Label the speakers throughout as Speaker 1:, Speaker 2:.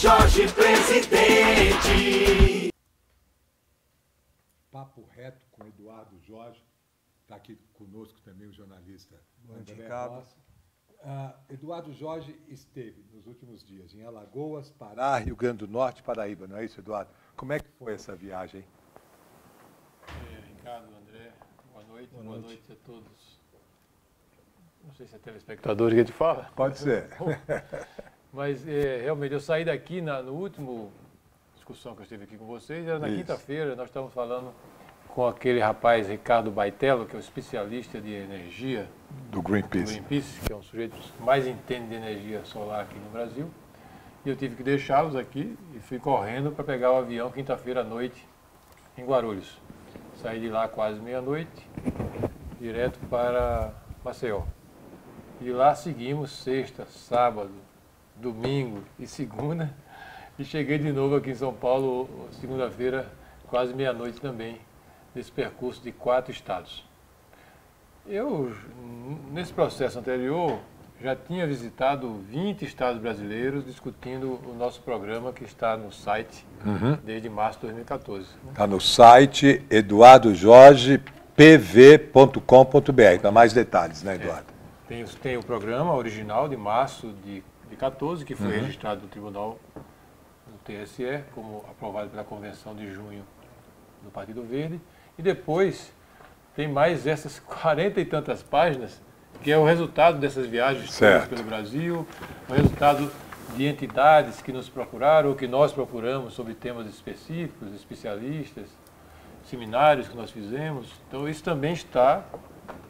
Speaker 1: Jorge Presidente.
Speaker 2: Papo reto com Eduardo Jorge. Está aqui conosco também o jornalista André Rossi. Eduardo Jorge esteve nos últimos dias em Alagoas, Pará, Rio Grande do Norte, Paraíba, não é isso, Eduardo? Como é que foi essa viagem?
Speaker 3: Ricardo, André, boa noite. Boa noite a todos. Não sei se é telespectador que a gente fala.
Speaker 2: Pode ser.
Speaker 3: Mas realmente eu saí daqui no último discussão que eu estive aqui com vocês, era na quinta-feira, nós estávamos falando com aquele rapaz, Ricardo Baitello, que é o especialista de energia
Speaker 2: do Greenpeace,
Speaker 3: que é um sujeito que mais entende de energia solar aqui no Brasil. E eu tive que deixá-los aqui e fui correndo para pegar o avião quinta-feira à noite em Guarulhos. Saí de lá quase meia-noite, direto para Maceió. E lá seguimos sexta, sábado, domingo e segunda. E cheguei de novo aqui em São Paulo, segunda-feira, quase meia-noite também, nesse percurso de 4 estados. Eu, nesse processo anterior, já tinha visitado 20 estados brasileiros discutindo o nosso programa que está no site desde março de 2014.
Speaker 2: Está no site eduardojorgepv.com.br, para mais detalhes, né, Eduardo?
Speaker 3: Tem o programa original de março de 14, que foi registrado no Tribunal do TSE, como aprovado pela Convenção de junho do Partido Verde. E depois tem mais essas 40 e tantas páginas, que é o resultado dessas viagens pelo Brasil, o resultado de entidades que nos procuraram, ou que nós procuramos sobre temas específicos, especialistas, seminários que nós fizemos. Então isso também está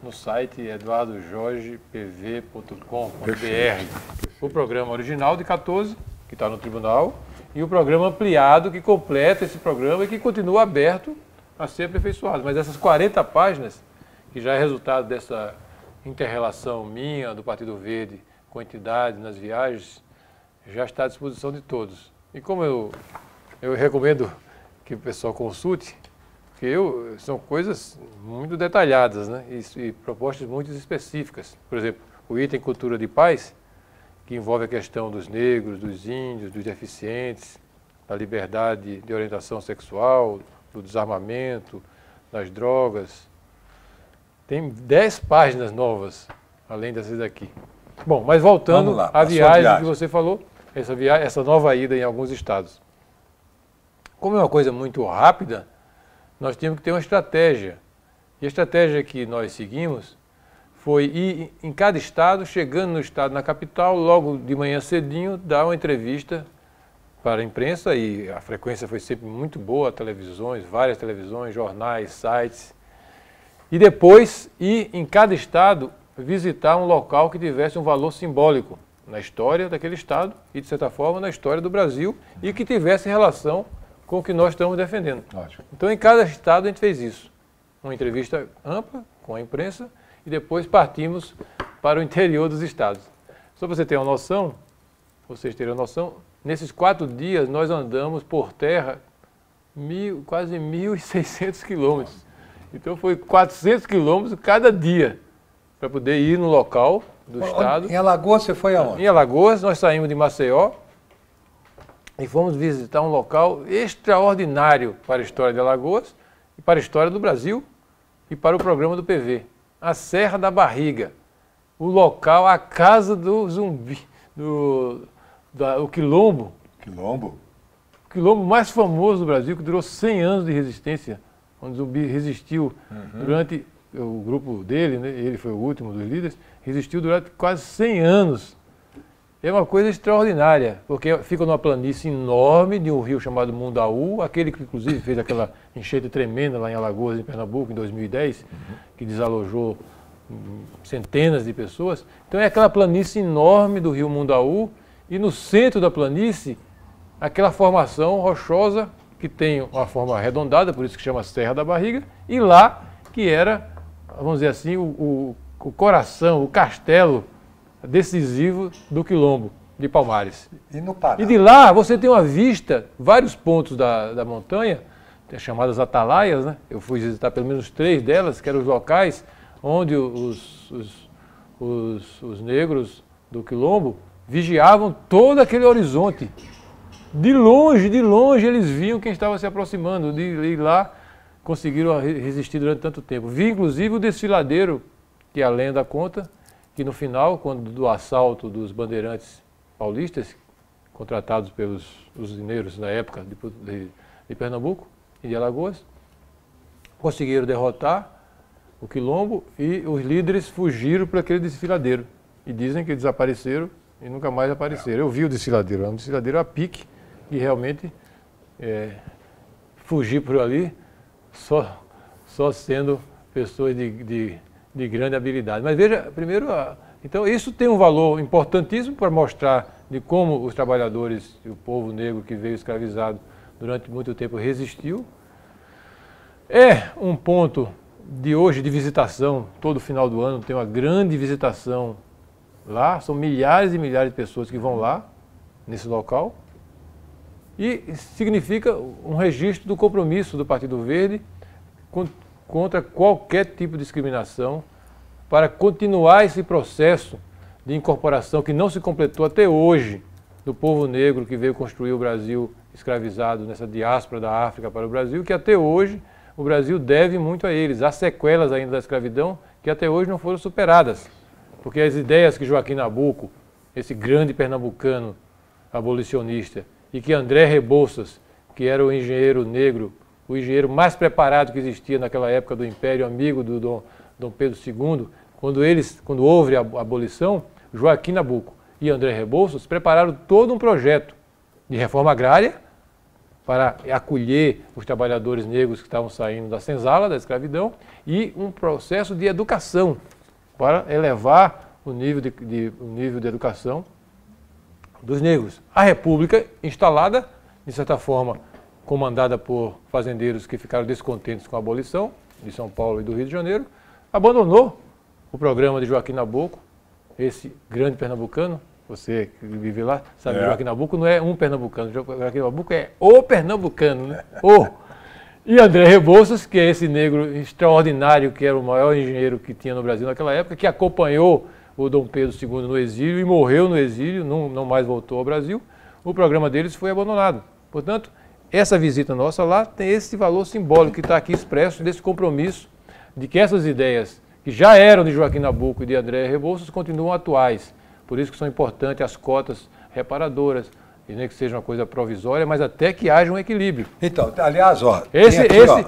Speaker 3: no site eduardojorgepv.com.br. O programa original de 14, que está no tribunal, e o programa ampliado, que completa esse programa e que continua aberto a ser aperfeiçoado. Mas essas 40 páginas, que já é resultado dessa inter-relação minha, do Partido Verde, com entidades nas viagens, já está à disposição de todos. E como eu recomendo que o pessoal consulte, porque são coisas muito detalhadas, né? E propostas muito específicas. Por exemplo, o item Cultura de Paz, que envolve a questão dos negros, dos índios, dos deficientes, da liberdade de orientação sexual, do desarmamento, das drogas. Tem 10 páginas novas, além dessas daqui. Bom, mas voltando à viagem que você falou, essa nova ida em alguns estados. Como é uma coisa muito rápida, nós tínhamos que ter uma estratégia. E a estratégia que nós seguimos foi ir em cada estado, chegando no estado, na capital, logo de manhã cedinho, dar uma entrevista para a imprensa, e a frequência foi sempre muito boa, televisões, várias televisões, jornais, sites. E depois ir em cada estado visitar um local que tivesse um valor simbólico na história daquele estado e, de certa forma, na história do Brasil, e que tivesse relação com o que nós estamos defendendo.
Speaker 2: Ótimo.
Speaker 3: Então, em cada estado a gente fez isso. Uma entrevista ampla com a imprensa e depois partimos para o interior dos estados. Só para você ter uma noção, vocês terem uma noção, nesses 4 dias nós andamos por terra quase 1.600 quilômetros. Então foi 400 quilômetros cada dia para poder ir no local do estado.
Speaker 2: Em Alagoas você foi aonde?
Speaker 3: Em Alagoas nós saímos de Maceió e fomos visitar um local extraordinário para a história de Alagoas e para a história do Brasil e para o programa do PV. A Serra da Barriga, o local, a casa do zumbi, o Quilombo.
Speaker 2: Quilombo?
Speaker 3: O Quilombo mais famoso do Brasil, que durou 100 anos de resistência, onde o zumbi resistiu durante o grupo dele, né, ele foi o último dos líderes, resistiu durante quase 100 anos. É uma coisa extraordinária, porque fica numa planície enorme de um rio chamado Mundaú, aquele que inclusive fez aquela enchente tremenda lá em Alagoas, em Pernambuco, em 2010, que desalojou centenas de pessoas. Então é aquela planície enorme do rio Mundaú, e no centro da planície, aquela formação rochosa que tem uma forma arredondada, por isso que chama Serra da Barriga, e lá que era, vamos dizer assim, o coração, o castelo decisivo do Quilombo de Palmares.
Speaker 2: E no Pará?
Speaker 3: E de lá você tem uma vista, vários pontos da montanha, chamadas atalaias, né? Eu fui visitar pelo menos 3 delas, que eram os locais onde os negros do Quilombo vigiavam todo aquele horizonte. de longe eles viam quem estava se aproximando, de ir lá, conseguiram resistir durante tanto tempo. Vi inclusive o desfiladeiro, que a lenda conta, que no final, quando do assalto dos bandeirantes paulistas, contratados pelos usineiros na época de Pernambuco e de Alagoas, conseguiram derrotar o quilombo e os líderes fugiram para aquele desfiladeiro. E dizem que desapareceram e nunca mais apareceram. Eu vi o desfiladeiro, é um desfiladeiro a pique e realmente fugir por ali só sendo pessoas de grande habilidade. Mas veja, primeiro, então isso tem um valor importantíssimo para mostrar de como os trabalhadores e o povo negro que veio escravizado durante muito tempo resistiu. É um ponto de hoje de visitação, todo final do ano tem uma grande visitação lá, são milhares e milhares de pessoas que vão lá, nesse local, e significa um registro do compromisso do Partido Verde contra qualquer tipo de discriminação, para continuar esse processo de incorporação que não se completou até hoje do povo negro que veio construir o Brasil escravizado nessa diáspora da África para o Brasil, que até hoje o Brasil deve muito a eles. Há sequelas ainda da escravidão que até hoje não foram superadas, porque as ideias que Joaquim Nabuco, esse grande pernambucano abolicionista, e que André Rebouças, que era o engenheiro negro, o engenheiro mais preparado que existia naquela época do Império, amigo do Dom Pedro II, quando houve a abolição, Joaquim Nabuco e André Rebouças prepararam todo um projeto de reforma agrária para acolher os trabalhadores negros que estavam saindo da senzala, da escravidão, e um processo de educação para elevar o nível de educação dos negros. A República, instalada, de certa forma, comandada por fazendeiros que ficaram descontentes com a abolição de São Paulo e do Rio de Janeiro, abandonou o programa de Joaquim Nabuco, esse grande pernambucano. Você que vive lá, sabe que Joaquim Nabuco não é um pernambucano, Joaquim Nabuco é o pernambucano, né? E André Rebouças, que é esse negro extraordinário, que era o maior engenheiro que tinha no Brasil naquela época, que acompanhou o Dom Pedro II no exílio e morreu no exílio, não mais voltou ao Brasil. O programa deles foi abandonado. Portanto, essa visita nossa lá tem esse valor simbólico que está aqui expresso, desse compromisso de que essas ideias, que já eram de Joaquim Nabuco e de André Rebouças, continuam atuais. Por isso que são importantes as cotas reparadoras, e nem que seja uma coisa provisória, mas até que haja um equilíbrio.
Speaker 2: Então, aliás,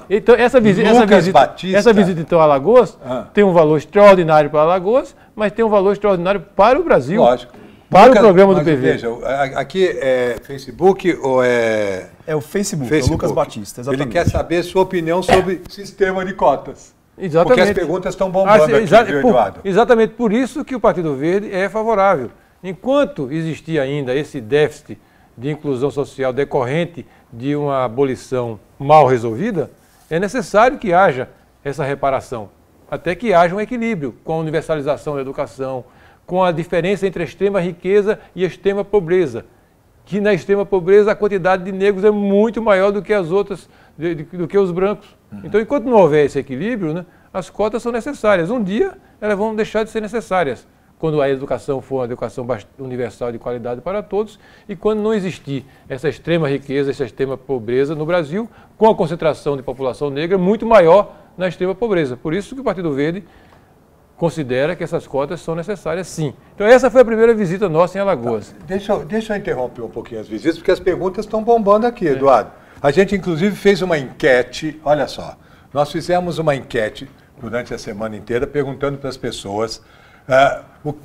Speaker 3: então, essa visita então, a Alagoas tem um valor extraordinário para Alagoas, mas tem um valor extraordinário para o Brasil.
Speaker 2: Lógico.
Speaker 3: Para o programa do PV.
Speaker 2: Veja, aqui é Facebook ou é...
Speaker 1: É o Facebook, é o Lucas Batista, exatamente.
Speaker 2: Ele quer saber sua opinião sobre sistema de cotas.
Speaker 3: Exatamente.
Speaker 2: Porque as perguntas estão bombando aqui, viu, Eduardo?
Speaker 3: Exatamente por isso que o Partido Verde é favorável. Enquanto existia ainda esse déficit de inclusão social decorrente de uma abolição mal resolvida, é necessário que haja essa reparação, até que haja um equilíbrio com a universalização da educação, com a diferença entre a extrema riqueza e a extrema pobreza, que na extrema pobreza a quantidade de negros é muito maior do que as outras, do que os brancos. Então, enquanto não houver esse equilíbrio, né, as cotas são necessárias. Um dia elas vão deixar de ser necessárias, quando a educação for uma educação universal de qualidade para todos e quando não existir essa extrema riqueza, essa extrema pobreza no Brasil, com a concentração de população negra muito maior na extrema pobreza. Por isso que o Partido Verde considera que essas cotas são necessárias, sim. Então essa foi a primeira visita nossa em Alagoas.
Speaker 2: Deixa eu interromper um pouquinho as visitas, porque as perguntas estão bombando aqui, Eduardo. A gente, inclusive, fez uma enquete, olha só, nós fizemos uma enquete durante a semana inteira, perguntando para as pessoas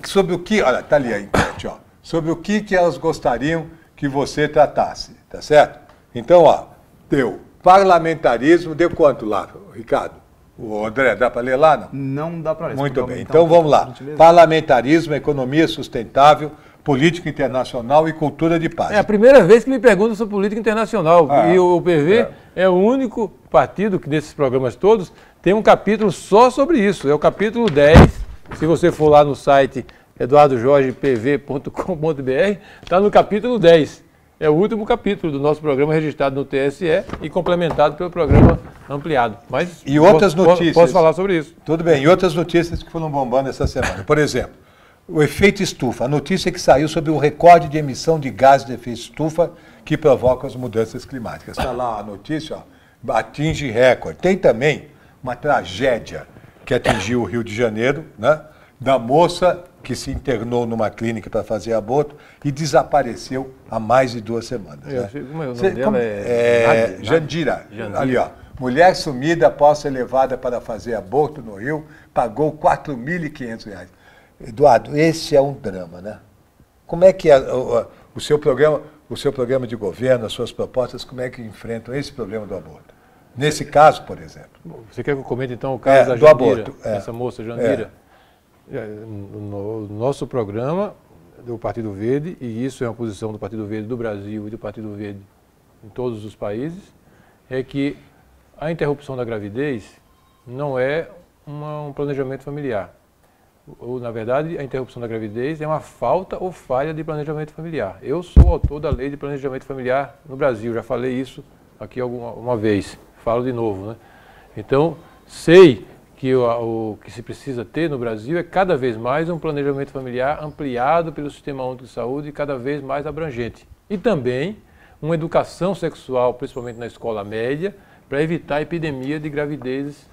Speaker 2: sobre o que, olha, está ali a enquete, ó, sobre o que elas gostariam que você tratasse, tá certo? Então, ó, deu parlamentarismo, deu quanto lá, Ricardo? O André, dá para ler lá, não?
Speaker 1: Não dá para ler.
Speaker 2: Muito bem, então vamos lá. Parlamentarismo, economia sustentável, política internacional e cultura de paz.
Speaker 3: É a primeira vez que me perguntam sobre política internacional. E o PV é o único partido que, nesses programas todos, tem um capítulo só sobre isso. É o capítulo 10. Se você for lá no site eduardojorgepv.com.br, está no capítulo 10. É o último capítulo do nosso programa registrado no TSE e complementado pelo programa ampliado. Mas
Speaker 2: e outras notícias.
Speaker 3: Posso falar sobre isso.
Speaker 2: Tudo bem. E outras notícias que foram bombando essa semana. Por exemplo, o efeito estufa. A notícia que saiu sobre o recorde de emissão de gases de efeito estufa que provocam as mudanças climáticas. Está lá a notícia, ó, atinge recorde. Tem também uma tragédia que atingiu o Rio de Janeiro, né, da moça que se internou numa clínica para fazer aborto e desapareceu há mais de 2 semanas. Né?
Speaker 3: O nome dela é
Speaker 2: Jandira. Ali, ó. Mulher sumida após ser levada para fazer aborto no Rio, pagou R$ 4.500. Eduardo, esse é um drama, né? Como é que o seu programa de governo, as suas propostas, como é que enfrentam esse problema do aborto? Nesse caso, por exemplo.
Speaker 3: Você quer que eu comente então o caso da
Speaker 2: do
Speaker 3: Jandira,
Speaker 2: aborto?
Speaker 3: essa moça Jandira? No nosso programa do Partido Verde, e isso é uma posição do Partido Verde do Brasil e do Partido Verde em todos os países, é que a interrupção da gravidez não é um planejamento familiar. Ou, na verdade, a interrupção da gravidez é uma falta ou falha de planejamento familiar. Eu sou autor da lei de planejamento familiar no Brasil, já falei isso aqui uma vez, falo de novo, né? Então, sei que o que se precisa ter no Brasil é cada vez mais um planejamento familiar ampliado pelo Sistema Único de Saúde e cada vez mais abrangente. E também uma educação sexual, principalmente na escola média, para evitar a epidemia de gravidez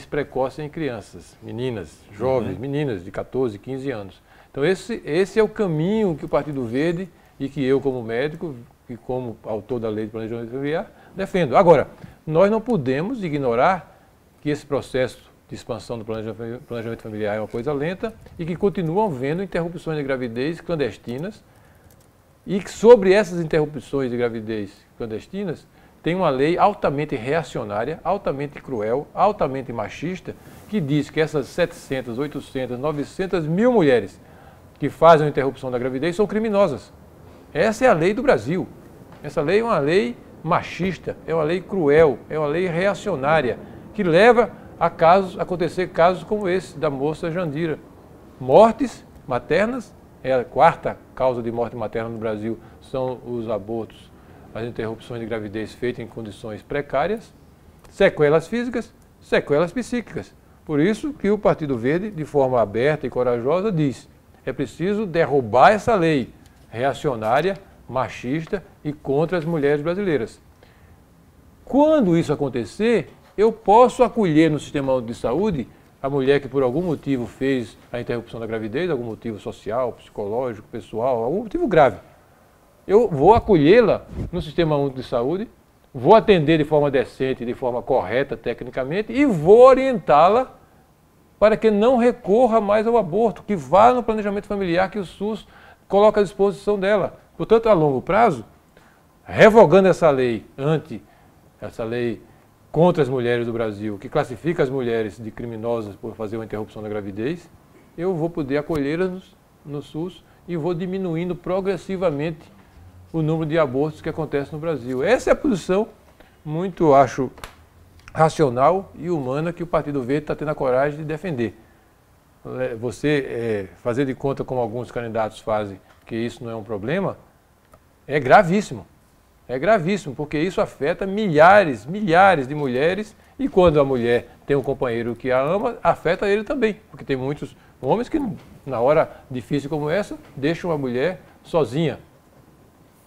Speaker 3: precoce em crianças, meninas, jovens, meninas de 14, 15 anos. Então esse é o caminho que o Partido Verde e que eu como médico e como autor da lei de planejamento familiar defendo. Agora, nós não podemos ignorar que esse processo de expansão do planejamento familiar é uma coisa lenta e que continuam havendo interrupções de gravidez clandestinas e que sobre essas interrupções de gravidez clandestinas tem uma lei altamente reacionária, altamente cruel, altamente machista, que diz que essas 700, 800, 900 mil mulheres que fazem a interrupção da gravidez são criminosas. Essa é a lei do Brasil. Essa lei é uma lei machista, é uma lei cruel, é uma lei reacionária, que leva a acontecer casos como esse da moça Jandira. Mortes maternas, é a 4ª causa de morte materna no Brasil, são os abortos, as interrupções de gravidez feitas em condições precárias, sequelas físicas, sequelas psíquicas. Por isso que o Partido Verde, de forma aberta e corajosa, diz: é preciso derrubar essa lei reacionária, machista e contra as mulheres brasileiras. Quando isso acontecer, eu posso acolher no Sistema Único de Saúde a mulher que por algum motivo fez a interrupção da gravidez, algum motivo social, psicológico, pessoal, algum motivo grave. Eu vou acolhê-la no Sistema Único de Saúde, vou atender de forma decente, de forma correta tecnicamente e vou orientá-la para que não recorra mais ao aborto, que vá no planejamento familiar que o SUS coloca à disposição dela. Portanto, a longo prazo, revogando essa lei contra as mulheres do Brasil, que classifica as mulheres de criminosas por fazer uma interrupção da gravidez, eu vou poder acolhê-las no SUS e vou diminuindo progressivamente o número de abortos que acontece no Brasil. Essa é a posição, muito, acho, racional e humana que o Partido Verde está tendo a coragem de defender. Você fazer de conta, como alguns candidatos fazem, que isso não é um problema, é gravíssimo. É gravíssimo, porque isso afeta milhares de mulheres e quando a mulher tem um companheiro que a ama, afeta ele também, porque tem muitos homens que, na hora difícil como essa, deixam a mulher sozinha.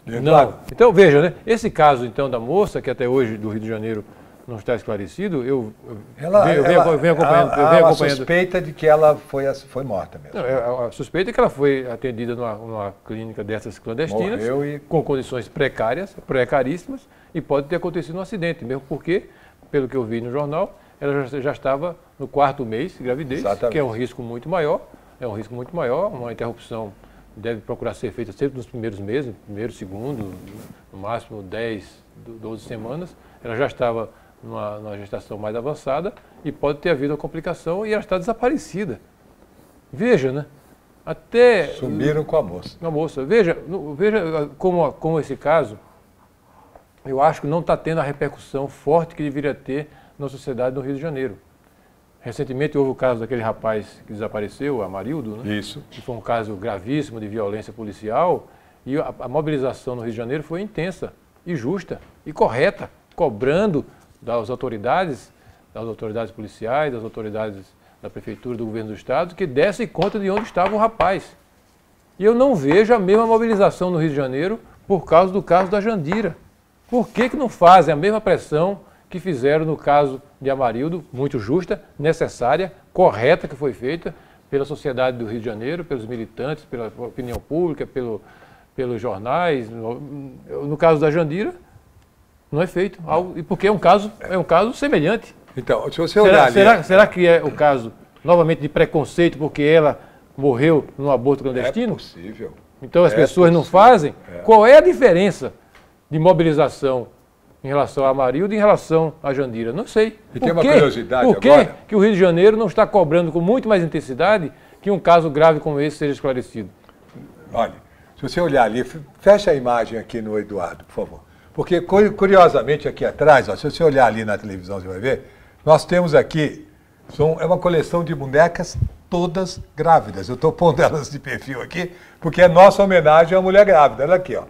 Speaker 3: Não. Então, veja, né? Esse caso, então, da moça, que até hoje, do Rio de Janeiro, não está esclarecido, eu venho acompanhando.
Speaker 2: Há a suspeita de que ela foi morta mesmo.
Speaker 3: Não, a suspeita é que ela foi atendida numa clínica dessas clandestinas, com condições precaríssimas, e pode ter acontecido um acidente, mesmo porque, pelo que eu vi no jornal, ela já estava no 4º mês de gravidez, que é um risco muito maior, uma interrupção deve procurar ser feita sempre nos primeiros meses, primeiro, segundo, no máximo 10, 12 semanas. Ela já estava numa gestação mais avançada e pode ter havido uma complicação e ela está desaparecida. Veja, né? Até...
Speaker 2: Sumiram com a moça.
Speaker 3: Com a moça. Veja como esse caso, eu acho que não está tendo a repercussão forte que deveria ter na sociedade do Rio de Janeiro. Recentemente houve o caso daquele rapaz que desapareceu, Amarildo, né? Isso. Que foi um caso gravíssimo de violência policial e a mobilização no Rio de Janeiro foi intensa e justa e correta, cobrando das autoridades policiais, das autoridades da Prefeitura, do Governo do Estado, que dessem conta de onde estava o rapaz. E eu não vejo a mesma mobilização no Rio de Janeiro por causa do caso da Jandira. Por que não fazem a mesma pressão que fizeram no caso de Amarildo, muito justa, necessária, correta, que foi feita pela sociedade do Rio de Janeiro, pelos militantes, pela opinião pública, pelos jornais. No caso da Jandira, não é feito, porque é um caso semelhante.
Speaker 2: Então, se você olhar
Speaker 3: será que é o caso, novamente, de preconceito, porque ela morreu num aborto clandestino?
Speaker 2: É possível.
Speaker 3: Então as pessoas não fazem? Qual é a diferença de mobilização em relação a Amarildo e em relação a Jandira? Não sei.
Speaker 2: E tem uma curiosidade
Speaker 3: agora. Por que o Rio de Janeiro não está cobrando com muito mais intensidade que um caso grave como esse seja esclarecido?
Speaker 2: Olha, se você olhar ali, fecha a imagem aqui no Eduardo, por favor. Porque, curiosamente, aqui atrás, ó, se você olhar ali na televisão, você vai ver, nós temos aqui, é uma coleção de bonecas todas grávidas. Eu estou pondo elas de perfil aqui, porque é nossa homenagem à mulher grávida. Olha aqui, ó.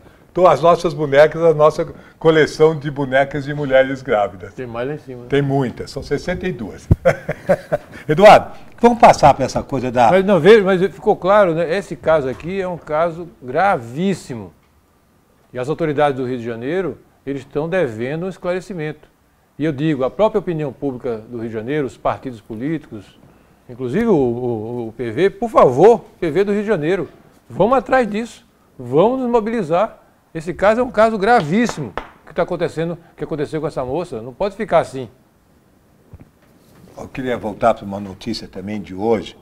Speaker 2: As nossas bonecas, a nossa coleção de bonecas de mulheres grávidas.
Speaker 3: Tem mais lá em cima. Né?
Speaker 2: Tem muitas, são 62. Eduardo, vamos passar para essa coisa da...
Speaker 3: Mas ficou claro, né? Esse caso aqui é um caso gravíssimo. E as autoridades do Rio de Janeiro, eles estão devendo um esclarecimento. E eu digo, a própria opinião pública do Rio de Janeiro, os partidos políticos, inclusive o PV, por favor, PV do Rio de Janeiro, vamos atrás disso, vamos nos mobilizar. Esse caso é um caso gravíssimo que aconteceu com essa moça. Não pode ficar assim.
Speaker 2: Eu queria voltar para uma notícia também de hoje,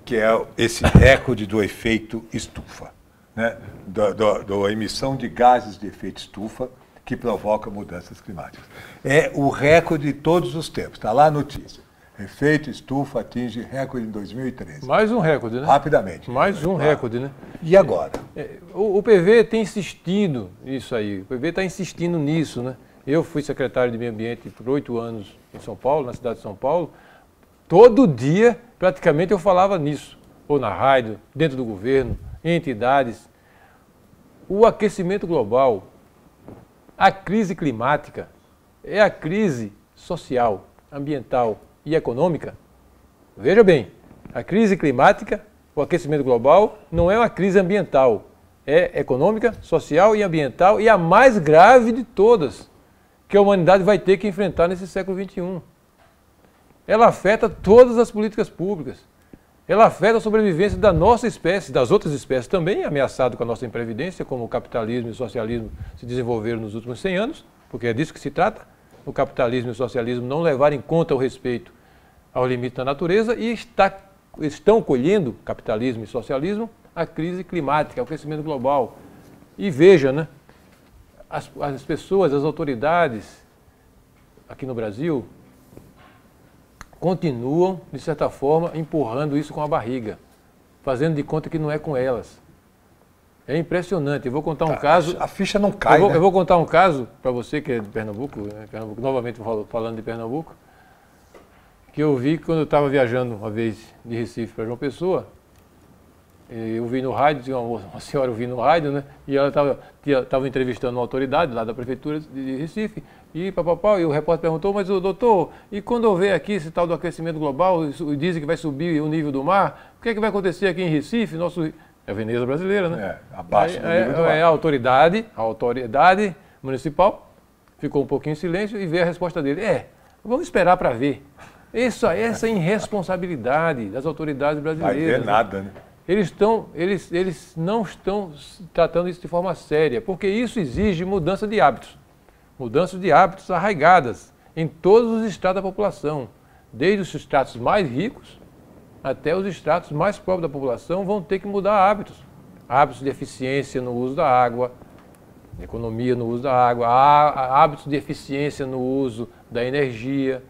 Speaker 2: que é esse recorde do efeito estufa, né? Da emissão de gases de efeito estufa que provoca mudanças climáticas. É o recorde de todos os tempos. Está lá a notícia. Efeito estufa atinge recorde em 2013.
Speaker 3: Mais um recorde, né?
Speaker 2: Rapidamente.
Speaker 3: Mais um recorde, né?
Speaker 2: E agora?
Speaker 3: O PV tem insistido nisso aí. O PV está insistindo nisso, né? Eu fui secretário de Meio Ambiente por 8 anos em São Paulo, na cidade de São Paulo. Todo dia, praticamente, eu falava nisso. Ou na rádio, dentro do governo, em entidades. O aquecimento global, a crise climática, é a crise social, ambiental e econômica. Veja bem, a crise climática, o aquecimento global, não é uma crise ambiental, é econômica, social e ambiental e a mais grave de todas que a humanidade vai ter que enfrentar nesse século XXI. Ela afeta todas as políticas públicas, ela afeta a sobrevivência da nossa espécie, das outras espécies também, ameaçado com a nossa imprevidência, como o capitalismo e o socialismo se desenvolveram nos últimos 100 anos, porque é disso que se trata, o capitalismo e o socialismo não levarem em conta o respeito ao limite da natureza e estão colhendo, capitalismo e socialismo, a crise climática, o aquecimento global. E veja, né, as pessoas, as autoridades aqui no Brasil continuam, de certa forma, empurrando isso com a barriga, fazendo de conta que não é com elas. É impressionante. Eu vou contar um caso...
Speaker 2: A ficha não cai,
Speaker 3: eu vou contar um caso para você que é de Pernambuco, novamente falando de Pernambuco, que eu vi quando eu estava viajando uma vez de Recife para João Pessoa. Eu vi no rádio, tinha uma senhora ouvindo no rádio, né? E ela estava entrevistando uma autoridade lá da prefeitura de Recife. E o repórter perguntou, mas o doutor, e quando houver aqui esse tal do aquecimento global, dizem que vai subir o nível do mar, o que é que vai acontecer aqui em Recife? É a Veneza brasileira, né?
Speaker 2: Abaixo do nível do mar.
Speaker 3: A autoridade municipal ficou um pouquinho em silêncio e veio a resposta dele. Vamos esperar para ver. Essa irresponsabilidade das autoridades brasileiras.
Speaker 2: Vai ver nada, né?
Speaker 3: Eles não estão tratando isso de forma séria, porque isso exige mudança de hábitos. Mudanças de hábitos arraigadas em todos os estratos da população. Desde os estratos mais ricos até os estratos mais pobres da população vão ter que mudar hábitos. Hábitos de eficiência no uso da água, de economia no uso da água, hábitos de eficiência no uso da energia,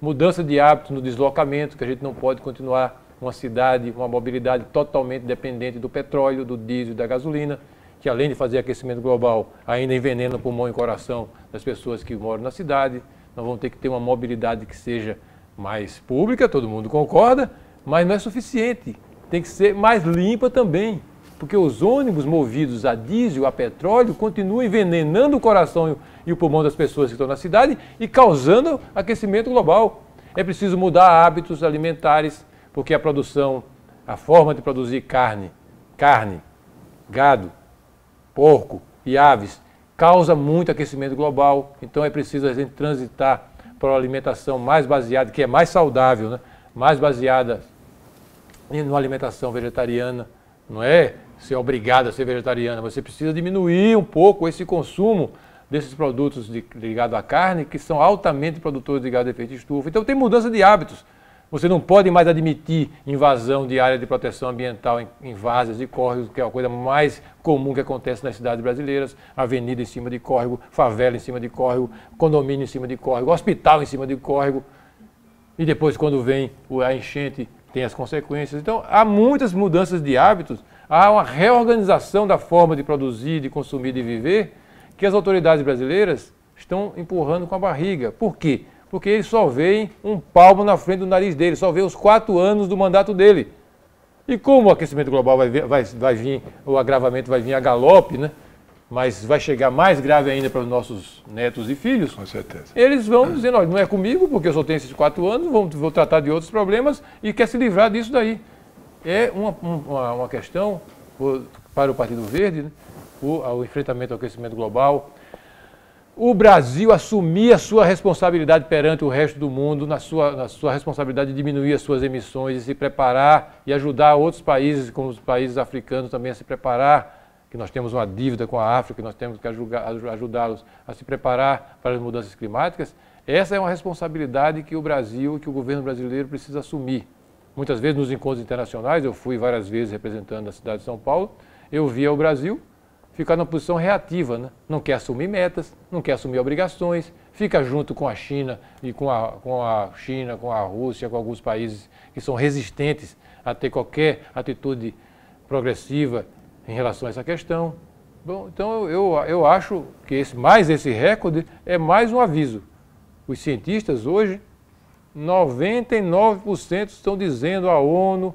Speaker 3: mudança de hábitos no deslocamento, que a gente não pode continuar uma cidade, uma mobilidade totalmente dependente do petróleo, do diesel e da gasolina, que além de fazer aquecimento global, ainda envenena o pulmão e o coração das pessoas que moram na cidade. Nós vamos ter que ter uma mobilidade que seja mais pública, todo mundo concorda, mas não é suficiente. Tem que ser mais limpa também, porque os ônibus movidos a diesel, a petróleo, continuam envenenando o coração e o pulmão das pessoas que estão na cidade e causando aquecimento global. É preciso mudar hábitos alimentares, porque a forma de produzir carne, gado, porco e aves, causa muito aquecimento global. Então é preciso a gente transitar para uma alimentação mais baseada, que é mais saudável, né? Mais baseada numa alimentação vegetariana. Não é ser obrigado a ser vegetariana, você precisa diminuir um pouco esse consumo desses produtos ligados à carne, que são altamente produtores de gás de efeito estufa. Então tem mudança de hábitos. Você não pode mais admitir invasão de área de proteção ambiental em várzeas e córregos, que é a coisa mais comum que acontece nas cidades brasileiras. Avenida em cima de córrego, favela em cima de córrego, condomínio em cima de córrego, hospital em cima de córrego. E depois, quando vem a enchente, tem as consequências. Então, há muitas mudanças de hábitos, há uma reorganização da forma de produzir, de consumir, de viver, que as autoridades brasileiras estão empurrando com a barriga. Por quê? Porque eles só veem um palmo na frente do nariz dele, só veem os 4 anos do mandato dele. E como o aquecimento global vai vir, o agravamento vai vir a galope, né? Mas vai chegar mais grave ainda para os nossos netos e filhos,
Speaker 2: com certeza,
Speaker 3: eles vão dizendo, olha, não é comigo, porque eu só tenho esses 4 anos, vou tratar de outros problemas e quer se livrar disso daí. É uma questão para o Partido Verde, né? O enfrentamento ao aquecimento global. O Brasil assumir a sua responsabilidade perante o resto do mundo, na sua responsabilidade de diminuir as suas emissões e se preparar e ajudar outros países, como os países africanos também a se preparar, que nós temos uma dívida com a África, que nós temos que ajudá-los a se preparar para as mudanças climáticas. Essa é uma responsabilidade que o Brasil, que o governo brasileiro precisa assumir. Muitas vezes nos encontros internacionais, eu fui várias vezes representando a cidade de São Paulo, eu via o Brasil ficar numa posição reativa, né? Não quer assumir metas, não quer assumir obrigações, fica junto com a China e com a China, com a Rússia, com alguns países que são resistentes a ter qualquer atitude progressiva em relação a essa questão. Bom, então eu acho que esse recorde é mais um aviso. Os cientistas hoje, 99% estão dizendo à ONU,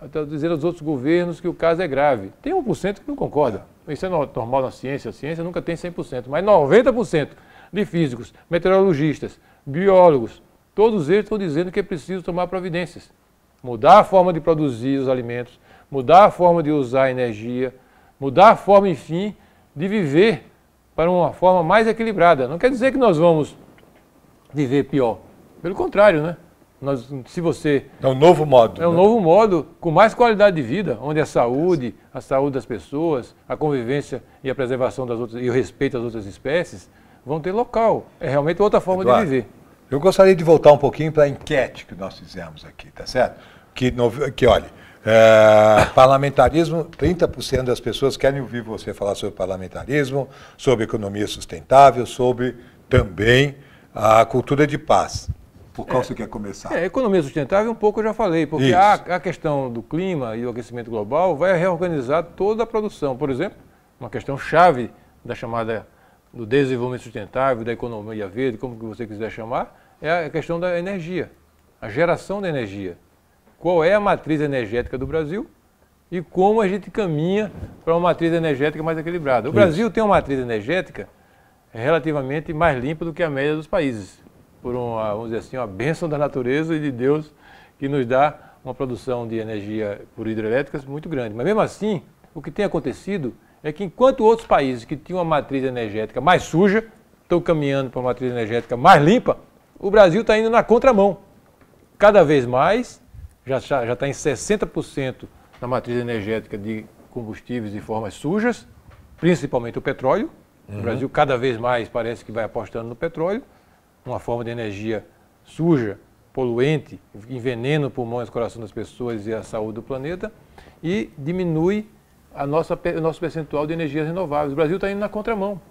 Speaker 3: estão dizendo aos outros governos que o caso é grave. Tem 1% que não concorda. Isso é normal na ciência, a ciência nunca tem 100%, mas 90% de físicos, meteorologistas, biólogos, todos eles estão dizendo que é preciso tomar providências. Mudar a forma de produzir os alimentos, mudar a forma de usar a energia, mudar a forma, enfim, de viver para uma forma mais equilibrada. Não quer dizer que nós vamos viver pior. Pelo contrário, né?
Speaker 2: É um novo modo.
Speaker 3: É um novo modo, com mais qualidade de vida, onde a saúde das pessoas, a convivência e a preservação das outras, e o respeito às outras espécies, vão ter local. É realmente outra forma de viver.
Speaker 2: Eu gostaria de voltar um pouquinho para a enquete que nós fizemos aqui, tá certo? Que olha, parlamentarismo, 30% das pessoas querem ouvir você falar sobre parlamentarismo, sobre economia sustentável, sobre também a cultura de paz. Por qual você quer começar?
Speaker 3: Economia sustentável, um pouco eu já falei, porque a questão do clima e o aquecimento global vai reorganizar toda a produção. Por exemplo, uma questão chave do desenvolvimento sustentável, da economia verde, como que você quiser chamar, é a questão da energia, a geração da energia. Qual é a matriz energética do Brasil e como a gente caminha para uma matriz energética mais equilibrada. O Brasil tem uma matriz energética relativamente mais limpa do que a média dos países. Por vamos dizer assim, uma bênção da natureza e de Deus que nos dá uma produção de energia por hidrelétricas muito grande. Mas mesmo assim, o que tem acontecido é que enquanto outros países que tinham uma matriz energética mais suja estão caminhando para uma matriz energética mais limpa, o Brasil está indo na contramão. Cada vez mais, já está em 60% na matriz energética de combustíveis de formas sujas, principalmente o petróleo. O Brasil cada vez mais parece que vai apostando no petróleo, uma forma de energia suja, poluente, envenena o pulmão e o coração das pessoas e a saúde do planeta, e diminui o nosso percentual de energias renováveis. O Brasil está indo na contramão.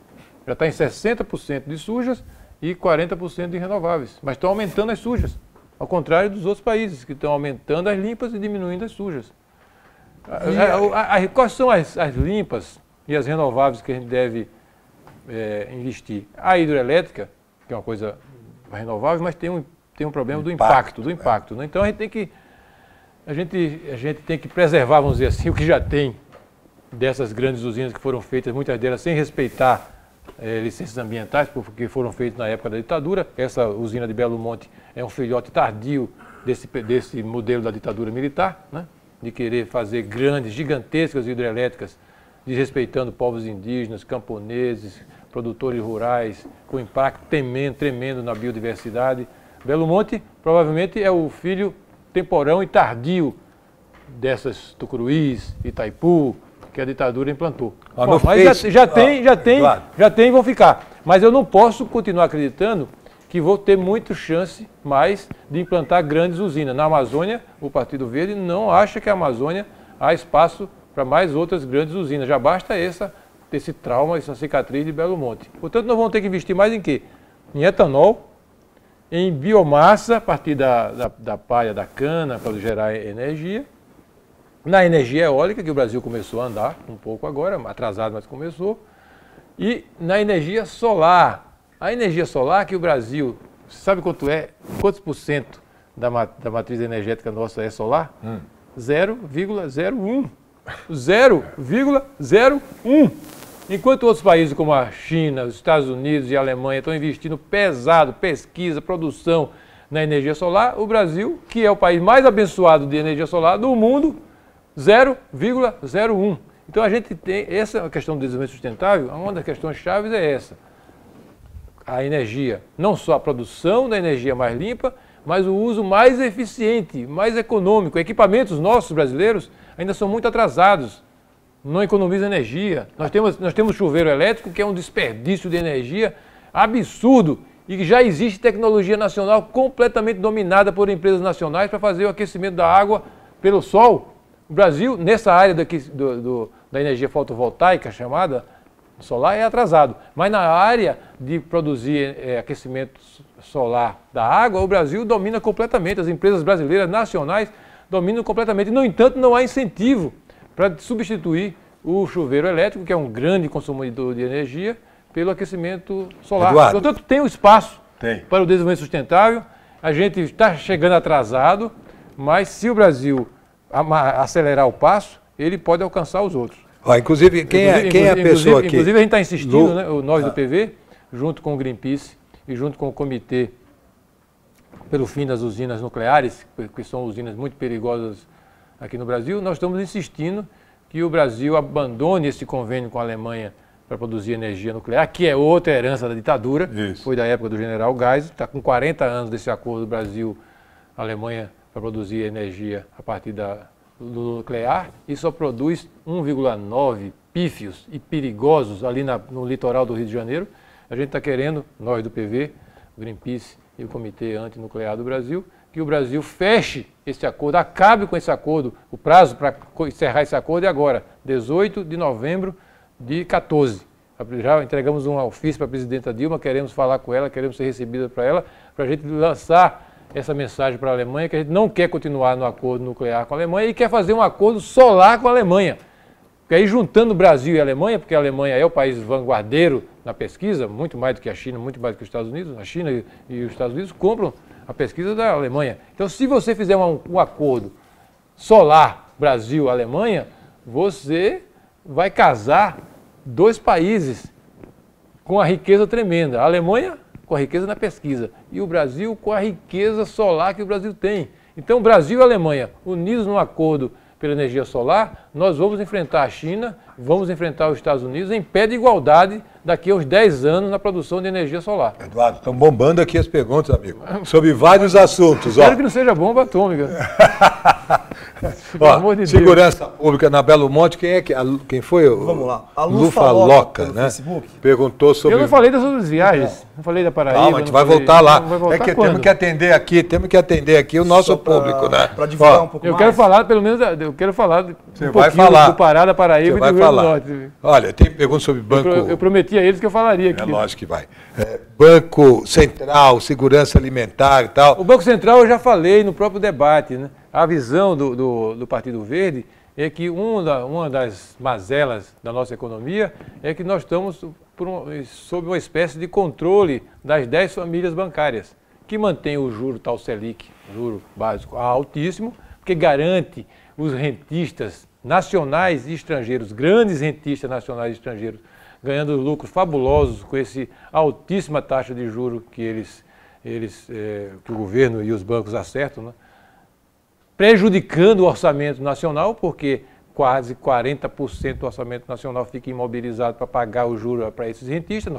Speaker 3: Já está em 60% de sujas e 40% de renováveis. Mas estão aumentando as sujas, ao contrário dos outros países, que estão aumentando as limpas e diminuindo as sujas. Quais são as limpas e as renováveis que a gente deve investir? A hidrelétrica, que é uma coisa renovável, mas tem um problema do impacto. Né? Então a gente tem que preservar, vamos dizer assim, o que já tem dessas grandes usinas que foram feitas, muitas delas sem respeitar licenças ambientais, porque foram feitas na época da ditadura. Essa usina de Belo Monte é um filhote tardio desse modelo da ditadura militar, né? De querer fazer grandes, gigantescas hidrelétricas, desrespeitando povos indígenas, camponeses, produtores rurais, com impacto tremendo na biodiversidade. Belo Monte provavelmente é o filho temporão e tardio dessas Tucuruís, Itaipu, que a ditadura implantou. Bom, mas já tem e vão ficar. Mas eu não posso continuar acreditando que vou ter muita chance mais de implantar grandes usinas. Na Amazônia, o Partido Verde não acha que a Amazônia há espaço para mais outras grandes usinas. Já basta esse trauma, essa cicatriz de Belo Monte. Portanto, nós vamos ter que investir mais em quê? Em etanol, em biomassa, a partir da palha da cana, para gerar energia. Na energia eólica, que o Brasil começou a andar um pouco agora, atrasado, mas começou. E na energia solar. A energia solar que o Brasil, sabe quantos por cento da matriz energética nossa é solar? 0,01. 0,01. Enquanto outros países como a China, os Estados Unidos e a Alemanha estão investindo pesado, pesquisa, produção na energia solar, o Brasil, que é o país mais abençoado de energia solar do mundo, 0,01. Então a gente tem essa questão do desenvolvimento sustentável, uma das questões chaves é essa. A energia, não só a produção da energia mais limpa, mas o uso mais eficiente, mais econômico. Equipamentos nossos brasileiros ainda são muito atrasados, não economizam energia. Nós temos chuveiro elétrico, que é um desperdício de energia absurdo, e que já existe tecnologia nacional completamente dominada por empresas nacionais para fazer o aquecimento da água pelo sol. O Brasil, nessa área da energia fotovoltaica chamada solar, é atrasado. Mas na área de produzir aquecimento solar da água, o Brasil domina completamente. As empresas brasileiras nacionais dominam completamente. No entanto, não há incentivo para substituir o chuveiro elétrico, que é um grande consumidor de energia, pelo aquecimento solar.
Speaker 2: Eduardo,
Speaker 3: portanto, tem um espaço para o desenvolvimento sustentável. A gente está chegando atrasado, mas se o Brasil acelerar o passo, ele pode alcançar os outros.
Speaker 2: Inclusive, quem é a pessoa aqui?
Speaker 3: Inclusive, a gente está insistindo, né, nós do PV, junto com o Greenpeace e junto com o Comitê pelo Fim das Usinas Nucleares, que são usinas muito perigosas aqui no Brasil, nós estamos insistindo que o Brasil abandone esse convênio com a Alemanha para produzir energia nuclear, que é outra herança da ditadura. Isso. Foi da época do general Geisel, está com 40 anos desse acordo Brasil-Alemanha para produzir energia a partir do nuclear, e só produz 1,9 pífios e perigosos ali no litoral do Rio de Janeiro. A gente está querendo, nós do PV, o Greenpeace e o Comitê Antinuclear do Brasil, que o Brasil feche esse acordo, acabe com esse acordo. O prazo para encerrar esse acordo é agora, 18 de novembro de 14. Já entregamos um ofício para a presidenta Dilma, queremos falar com ela, queremos ser recebida para ela, para a gente lançar essa mensagem para a Alemanha, que a gente não quer continuar no acordo nuclear com a Alemanha e quer fazer um acordo solar com a Alemanha. Porque aí, juntando o Brasil e a Alemanha, porque a Alemanha é o país vanguardeiro na pesquisa, muito mais do que a China, muito mais do que os Estados Unidos, a China e os Estados Unidos compram a pesquisa da Alemanha. Então, se você fizer um acordo solar Brasil-Alemanha, você vai casar dois países com a riqueza tremenda. A Alemanha com a riqueza na pesquisa e o Brasil com a riqueza solar que o Brasil tem. Então, Brasil e Alemanha, unidos num acordo pela energia solar, nós vamos enfrentar a China, vamos enfrentar os Estados Unidos em pé de igualdade daqui a uns 10 anos na produção de energia solar.
Speaker 2: Eduardo, estão bombando aqui as perguntas, amigo, sobre vários assuntos.
Speaker 3: Espero que não seja bomba atômica.
Speaker 2: Segurança pública na Belo Monte, quem foi?
Speaker 1: Vamos lá.
Speaker 2: A Lufa Loca, né? Facebook. Perguntou sobre...
Speaker 3: Eu não falei das outras viagens, não falei da Paraíba.
Speaker 2: Calma, a gente vai voltar lá. Temos que atender aqui o nosso público, né?
Speaker 1: Para divulgar um pouco mais.
Speaker 3: Eu quero falar, pelo menos, do Pará, da Paraíba e do Rio Grande do Norte.
Speaker 2: Olha, tem pergunta sobre banco...
Speaker 3: Eu prometi a eles que eu falaria aqui.
Speaker 2: É lógico que vai. Banco Central, segurança alimentar e tal.
Speaker 3: O Banco Central eu já falei no próprio debate, né? A visão do Partido Verde é que uma das mazelas da nossa economia é que nós estamos sob uma espécie de controle das 10 famílias bancárias, que mantém o juro tal Selic, juro básico altíssimo, porque garante os rentistas nacionais e estrangeiros, grandes rentistas nacionais e estrangeiros, ganhando lucros fabulosos com essa altíssima taxa de juros que que o governo e os bancos acertam, né? Prejudicando o orçamento nacional, porque quase 40% do orçamento nacional fica imobilizado para pagar o juro para esses rentistas,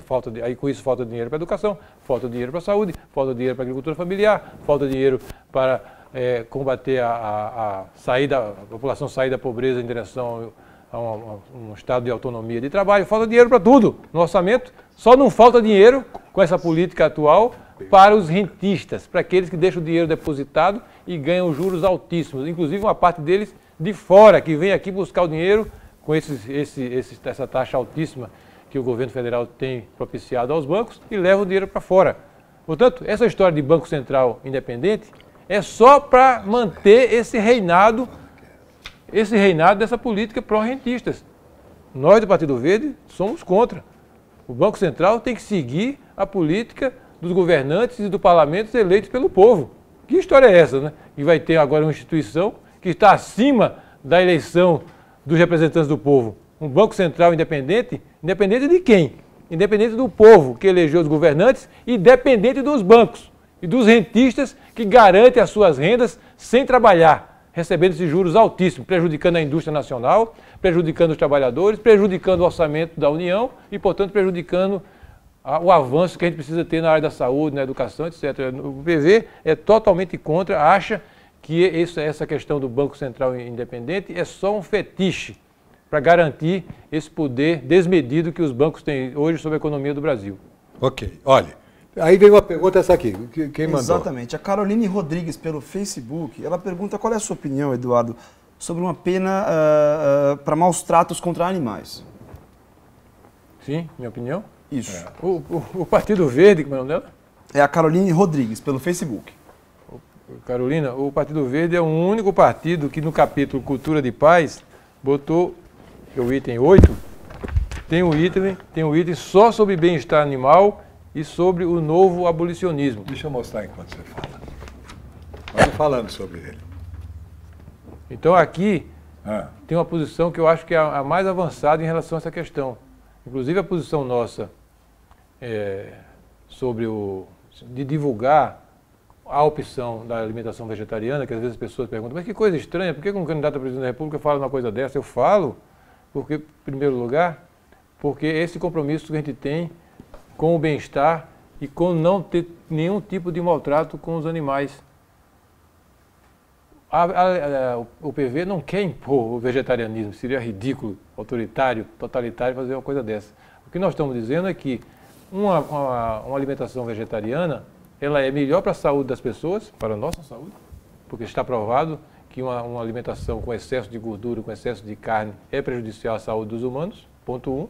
Speaker 3: aí com isso falta dinheiro para a educação, falta dinheiro para a saúde, falta dinheiro para a agricultura familiar, falta dinheiro para combater a população sair da pobreza em direção a um estado de autonomia de trabalho, falta dinheiro para tudo no orçamento, só não falta dinheiro com essa política atual para os rentistas, para aqueles que deixam o dinheiro depositado e ganham juros altíssimos, inclusive uma parte deles de fora, que vem aqui buscar o dinheiro com essa taxa altíssima que o governo federal tem propiciado aos bancos e leva o dinheiro para fora. Portanto, essa história de Banco Central independente é só para manter esse reinado dessa política pró-rentistas. Nós do Partido Verde somos contra. O Banco Central tem que seguir a política dos governantes e do parlamento eleitos pelo povo. Que história é essa, né? E vai ter agora uma instituição que está acima da eleição dos representantes do povo. Um Banco Central independente? Independente de quem? Independente do povo que elegeu os governantes e independente dos bancos e dos rentistas que garantem as suas rendas sem trabalhar, recebendo esses juros altíssimos, prejudicando a indústria nacional, prejudicando os trabalhadores, prejudicando o orçamento da União e, portanto, prejudicando o avanço que a gente precisa ter na área da saúde, na educação, etc. O PV é totalmente contra, acha que essa questão do Banco Central independente é só um fetiche para garantir esse poder desmedido que os bancos têm hoje sobre a economia do Brasil.
Speaker 2: Ok, olha, aí vem uma pergunta essa aqui, quem mandou?
Speaker 1: Exatamente, a Caroline Rodrigues pelo Facebook, ela pergunta qual é a sua opinião, Eduardo, sobre uma pena para maus tratos contra animais.
Speaker 3: Sim, minha opinião?
Speaker 1: Isso.
Speaker 3: O Partido Verde, como é o nome dela?
Speaker 1: É a Caroline Rodrigues, pelo Facebook.
Speaker 3: Carolina, o Partido Verde é o único partido que no capítulo Cultura de Paz botou, o item 8, tem um item só sobre bem-estar animal e sobre o novo abolicionismo.
Speaker 2: Deixa eu mostrar enquanto você fala. Vai falando sobre ele.
Speaker 3: Então aqui tem uma posição que eu acho que é a mais avançada em relação a essa questão. Inclusive a posição nossa sobre de divulgar a opção da alimentação vegetariana, que às vezes as pessoas perguntam, mas que coisa estranha, por que um candidato a presidente da República fala uma coisa dessa? Eu falo, porque, em primeiro lugar, porque esse compromisso que a gente tem com o bem-estar e com não ter nenhum tipo de maltrato com os animais. O PV não quer impor o vegetarianismo, seria ridículo, autoritário, totalitário fazer uma coisa dessa. O que nós estamos dizendo é que uma alimentação vegetariana ela é melhor para a saúde das pessoas, para a nossa saúde, porque está provado que uma alimentação com excesso de gordura, com excesso de carne, é prejudicial à saúde dos humanos, ponto 1.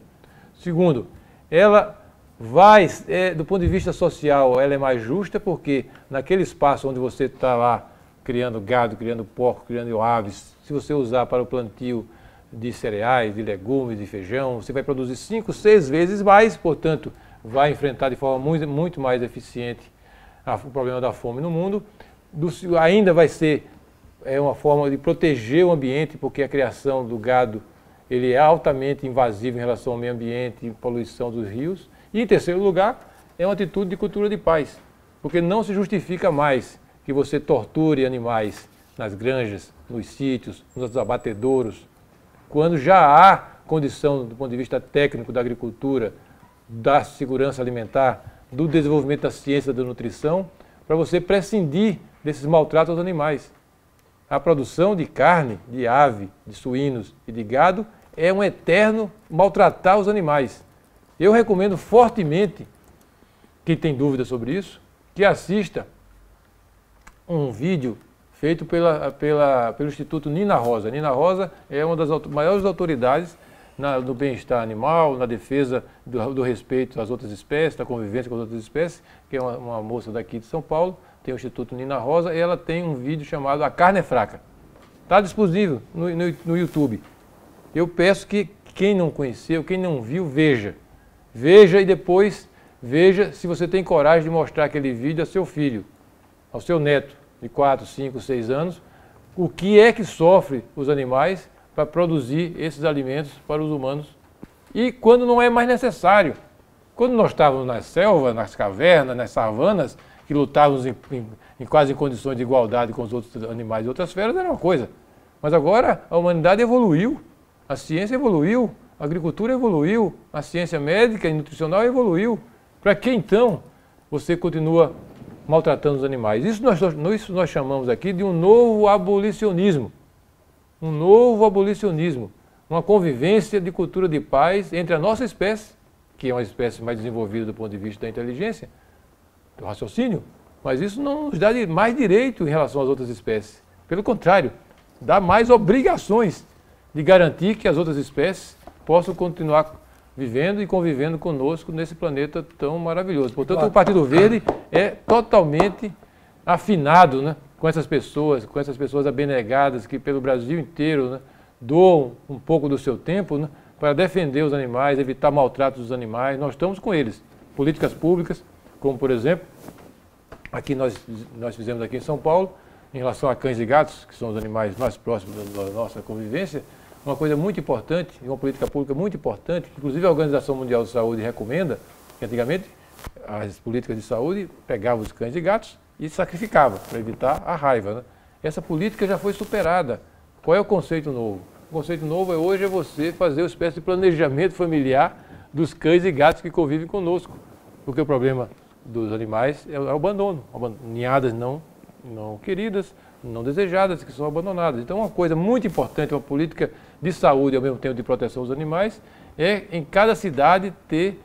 Speaker 3: Segundo, ela vai, do ponto de vista social, ela é mais justa, porque naquele espaço onde você está lá criando gado, criando porco, criando aves, se você usar para o plantio de cereais, de legumes, de feijão, você vai produzir 5, 6 vezes mais, portanto, vai enfrentar de forma muito mais eficiente o problema da fome no mundo. Ainda vai ser uma forma de proteger o ambiente, porque a criação do gado ele é altamente invasivo em relação ao meio ambiente e poluição dos rios. E, em terceiro lugar, é uma atitude de cultura de paz, porque não se justifica mais que você torture animais nas granjas, nos sítios, nos abatedouros, quando já há condição, do ponto de vista técnico da agricultura, da segurança alimentar, do desenvolvimento da ciência da nutrição, para você prescindir desses maltratos aos animais. A produção de carne, de ave, de suínos e de gado é um eterno maltratar os animais. Eu recomendo fortemente, quem tem dúvida sobre isso, que assista um vídeo feito pelo Instituto Nina Rosa. Nina Rosa é uma das maiores autoridades no bem-estar animal, na defesa do respeito às outras espécies, da convivência com as outras espécies, que é uma moça daqui de São Paulo, tem o Instituto Nina Rosa, e ela tem um vídeo chamado A Carne é Fraca. Está disponível no YouTube. Eu peço que quem não conheceu, quem não viu, veja. Veja e depois veja se você tem coragem de mostrar aquele vídeo ao seu filho, ao seu neto de 4, 5, 6 anos, o que é que sofre os animais para produzir esses alimentos para os humanos. E quando não é mais necessário. Quando nós estávamos nas selvas, nas cavernas, nas savanas, que lutávamos em quase em condições de igualdade com os outros animais e outras feras, era uma coisa. Mas agora a humanidade evoluiu, a ciência evoluiu, a agricultura evoluiu, a ciência médica e nutricional evoluiu. Para que então você continua maltratando os animais? Isso nós chamamos aqui de um novo abolicionismo. Um novo abolicionismo. Uma convivência de cultura de paz entre a nossa espécie, que é uma espécie mais desenvolvida do ponto de vista da inteligência, do raciocínio, mas isso não nos dá mais direito em relação às outras espécies. Pelo contrário, dá mais obrigações de garantir que as outras espécies possam continuar vivendo e convivendo conosco nesse planeta tão maravilhoso. Portanto, o Partido Verde é totalmente afinado, né, com essas pessoas abnegadas que pelo Brasil inteiro, né, doam um pouco do seu tempo, né, para defender os animais, evitar maltratos dos animais. Nós estamos com eles. Políticas públicas, como por exemplo, aqui nós fizemos aqui em São Paulo, em relação a cães e gatos, que são os animais mais próximos da nossa convivência, uma coisa muito importante, uma política pública muito importante, que inclusive a Organização Mundial de Saúde recomenda, que antigamente as políticas de saúde pegavam os cães e gatos e sacrificavam para evitar a raiva, né? Essa política já foi superada. Qual é o conceito novo? O conceito novo hoje é você fazer uma espécie de planejamento familiar dos cães e gatos que convivem conosco. Porque o problema dos animais é o abandono. Ninhadas não queridas, não desejadas, que são abandonadas. Então, uma coisa muito importante, uma política de saúde e ao mesmo tempo de proteção aos animais, é em cada cidade ter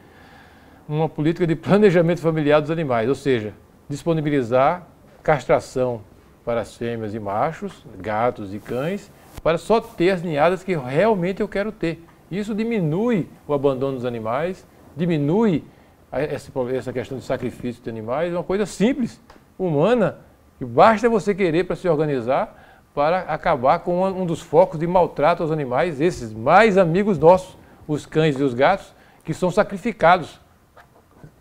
Speaker 3: uma política de planejamento familiar dos animais, ou seja, disponibilizar castração para as fêmeas e machos, gatos e cães, para só ter as ninhadas que realmente eu quero ter. Isso diminui o abandono dos animais, diminui essa questão de sacrifício de animais, é uma coisa simples, humana, que basta você querer para se organizar para acabar com um dos focos de maltrato aos animais, esses mais amigos nossos, os cães e os gatos, que são sacrificados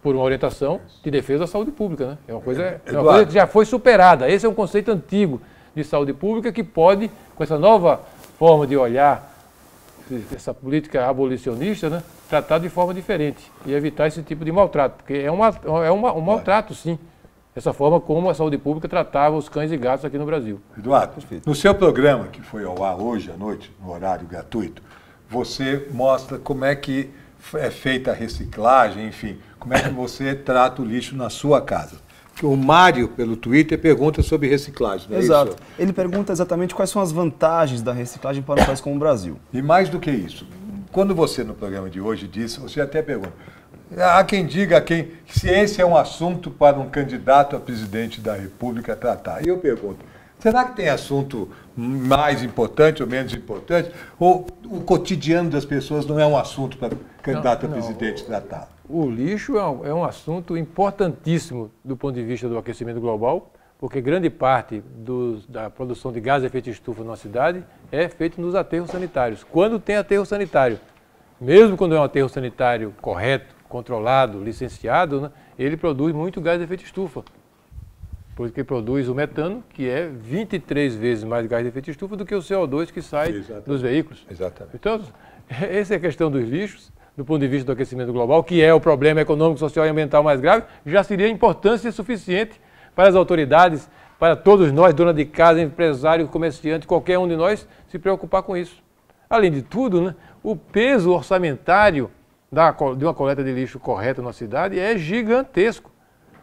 Speaker 3: por uma orientação de defesa da saúde pública, né? É uma coisa que já foi superada. Esse é um conceito antigo de saúde pública que pode, com essa nova forma de olhar, essa política abolicionista, né, tratar de forma diferente e evitar esse tipo de maltrato, porque é um maltrato, sim, essa forma como a saúde pública tratava os cães e gatos aqui no Brasil.
Speaker 2: Eduardo, no seu programa, que foi ao ar hoje à noite, no horário gratuito, você mostra como é que é feita a reciclagem, enfim, como é que você trata o lixo na sua casa. O Mário, pelo Twitter, pergunta sobre reciclagem. Não é
Speaker 1: Exato.
Speaker 2: isso?
Speaker 1: Ele pergunta exatamente quais são as vantagens da reciclagem para um país como o Brasil.
Speaker 2: E mais do que isso, quando você, no programa de hoje, disse, você até pergunta, há quem diga que ciência é um assunto para um candidato a presidente da República tratar. E eu pergunto, será que tem assunto mais importante ou menos importante? Ou o cotidiano das pessoas não é um assunto para candidato a presidente tratar?
Speaker 3: O lixo é um assunto importantíssimo do ponto de vista do aquecimento global, porque grande parte da produção de gás de efeito de estufa na cidade é feita nos aterros sanitários. Quando tem aterro sanitário, mesmo quando é um aterro sanitário correto, controlado, licenciado, né, ele produz muito gás de efeito de estufa. Porque produz o metano, que é 23 vezes mais gás de efeito de estufa do que o CO2 que sai dos veículos.
Speaker 2: Exatamente.
Speaker 3: Então, essa é a questão dos lixos, do ponto de vista do aquecimento global, que é o problema econômico, social e ambiental mais grave, já seria importância suficiente para as autoridades, para todos nós, dona de casa, empresário, comerciante, qualquer um de nós, se preocupar com isso. Além de tudo, né, o peso orçamentário de uma coleta de lixo correta na cidade é gigantesco.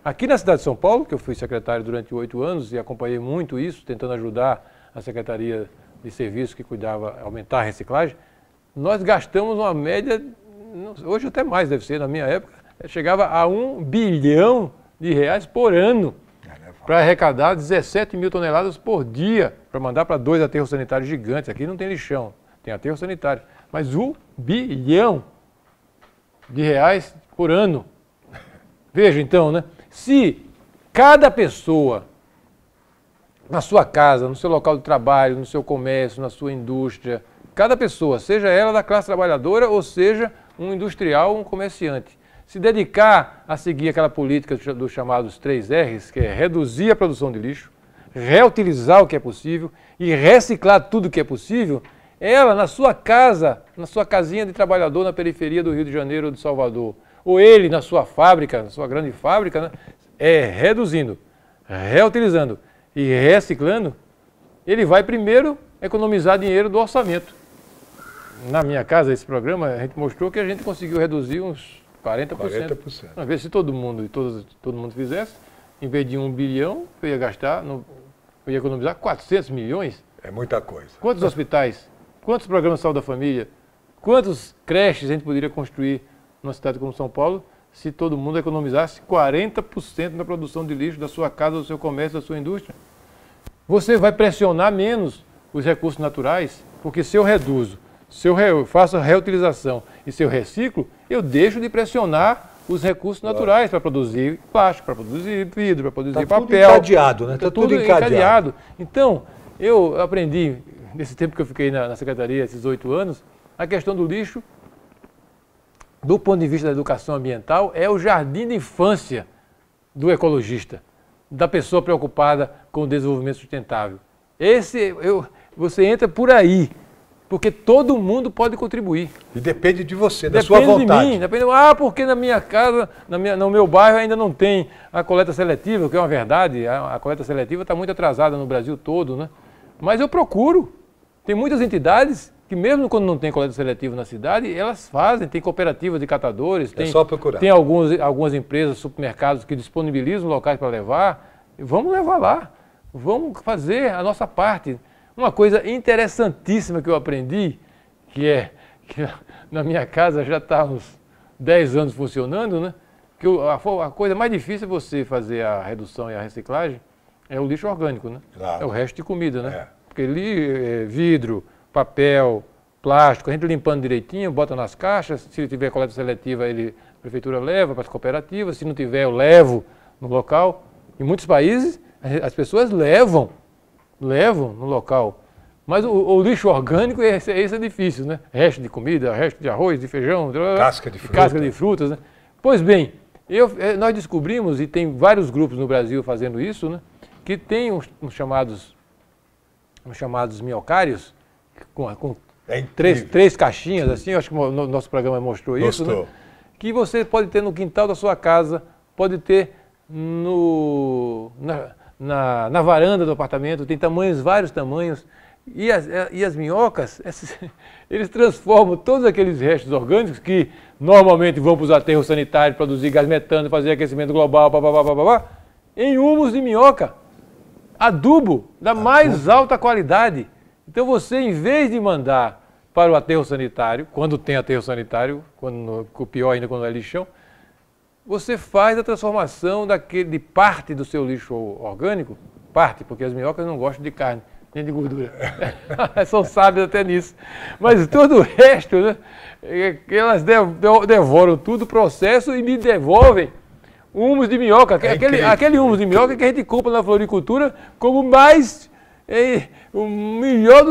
Speaker 3: Aqui na cidade de São Paulo, que eu fui secretário durante 8 anos e acompanhei muito isso, tentando ajudar a Secretaria de Serviços que cuidava aumentar a reciclagem, nós gastamos uma média, hoje até mais deve ser, na minha época, chegava a R$1 bilhão por ano para arrecadar 17 mil toneladas por dia, para mandar para 2 aterros sanitários gigantes. Aqui não tem lixão, tem aterro sanitário, mas R$1 bilhão por ano. Veja então, né? Se cada pessoa na sua casa, no seu local de trabalho, no seu comércio, na sua indústria, cada pessoa, seja ela da classe trabalhadora ou seja um industrial, um comerciante, se dedicar a seguir aquela política dos chamados 3 R's, que é reduzir a produção de lixo, reutilizar o que é possível e reciclar tudo o que é possível, ela na sua casa, na sua casinha de trabalhador na periferia do Rio de Janeiro ou de Salvador, ou ele na sua fábrica, na sua grande fábrica, né, reduzindo, reutilizando e reciclando, ele vai primeiro economizar dinheiro do orçamento. Na minha casa, esse programa, a gente mostrou que a gente conseguiu reduzir uns 40%. Às vezes, se todo mundo fizesse, em vez de 1 bilhão, eu ia economizar 400 milhões.
Speaker 2: É muita coisa.
Speaker 3: Quantos hospitais, quantos programas de saúde da família, quantos creches a gente poderia construir numa cidade como São Paulo, se todo mundo economizasse 40% na produção de lixo da sua casa, do seu comércio, da sua indústria? Você vai pressionar menos os recursos naturais, porque se eu reduzo, se eu faço a reutilização e se eu reciclo, eu deixo de pressionar os recursos naturais para produzir plástico, para produzir vidro, para produzir papel.
Speaker 2: Tudo encadeado, né?
Speaker 3: Está tudo encadeado. Então, eu aprendi, nesse tempo que eu fiquei na Secretaria, esses 8 anos, a questão do lixo, do ponto de vista da educação ambiental, é o jardim de infância do ecologista, da pessoa preocupada com o desenvolvimento sustentável. Você entra por aí, porque todo mundo pode contribuir.
Speaker 2: E depende de você, da sua vontade.
Speaker 3: Depende de mim, depende. Porque na minha casa, no meu bairro ainda não tem a coleta seletiva, o que é uma verdade. A coleta seletiva está muito atrasada no Brasil todo, né? Mas eu procuro. Tem muitas entidades que mesmo quando não tem coleta seletiva na cidade, elas fazem, tem cooperativas de catadores,
Speaker 2: é só procurar.
Speaker 3: Tem algumas empresas, supermercados que disponibilizam locais para levar. Vamos levar lá, vamos fazer a nossa parte. Uma coisa interessantíssima que eu aprendi, que na minha casa já está há uns 10 anos funcionando, né? Que a coisa mais difícil é você fazer a redução e a reciclagem é o lixo orgânico, né?
Speaker 2: Claro.
Speaker 3: É o resto de comida, né?
Speaker 2: É.
Speaker 3: Porque ali, vidro, papel, plástico, a gente limpando direitinho, bota nas caixas, se tiver coleta seletiva, a prefeitura leva para as cooperativas, se não tiver, eu levo no local. Em muitos países, as pessoas levam no local. Mas o lixo orgânico, esse é difícil, né? Resto de comida, resto de arroz, de feijão, casca de frutas, né? Pois bem, nós descobrimos, e tem vários grupos no Brasil fazendo isso, né? Que tem uns chamados minhocários, com três caixinhas, assim, eu acho que o nosso programa mostrou isso, né? Que você pode ter no quintal da sua casa, pode ter na varanda do apartamento, tem vários tamanhos, e as minhocas, eles transformam todos aqueles restos orgânicos que normalmente vão para os aterros sanitários, produzir gás metano, fazer aquecimento global, em humus de minhoca, adubo da mais alta qualidade. Então você, em vez de mandar para o aterro sanitário, quando tem aterro sanitário, o pior ainda quando é lixão, você faz a transformação de parte do seu lixo orgânico, porque as minhocas não gostam de carne, nem de gordura. São sábias até nisso. Mas todo o resto, né, elas devoram tudo o processo e me devolvem humus de minhoca. Aquele humus de minhoca que a gente compra na floricultura como o melhor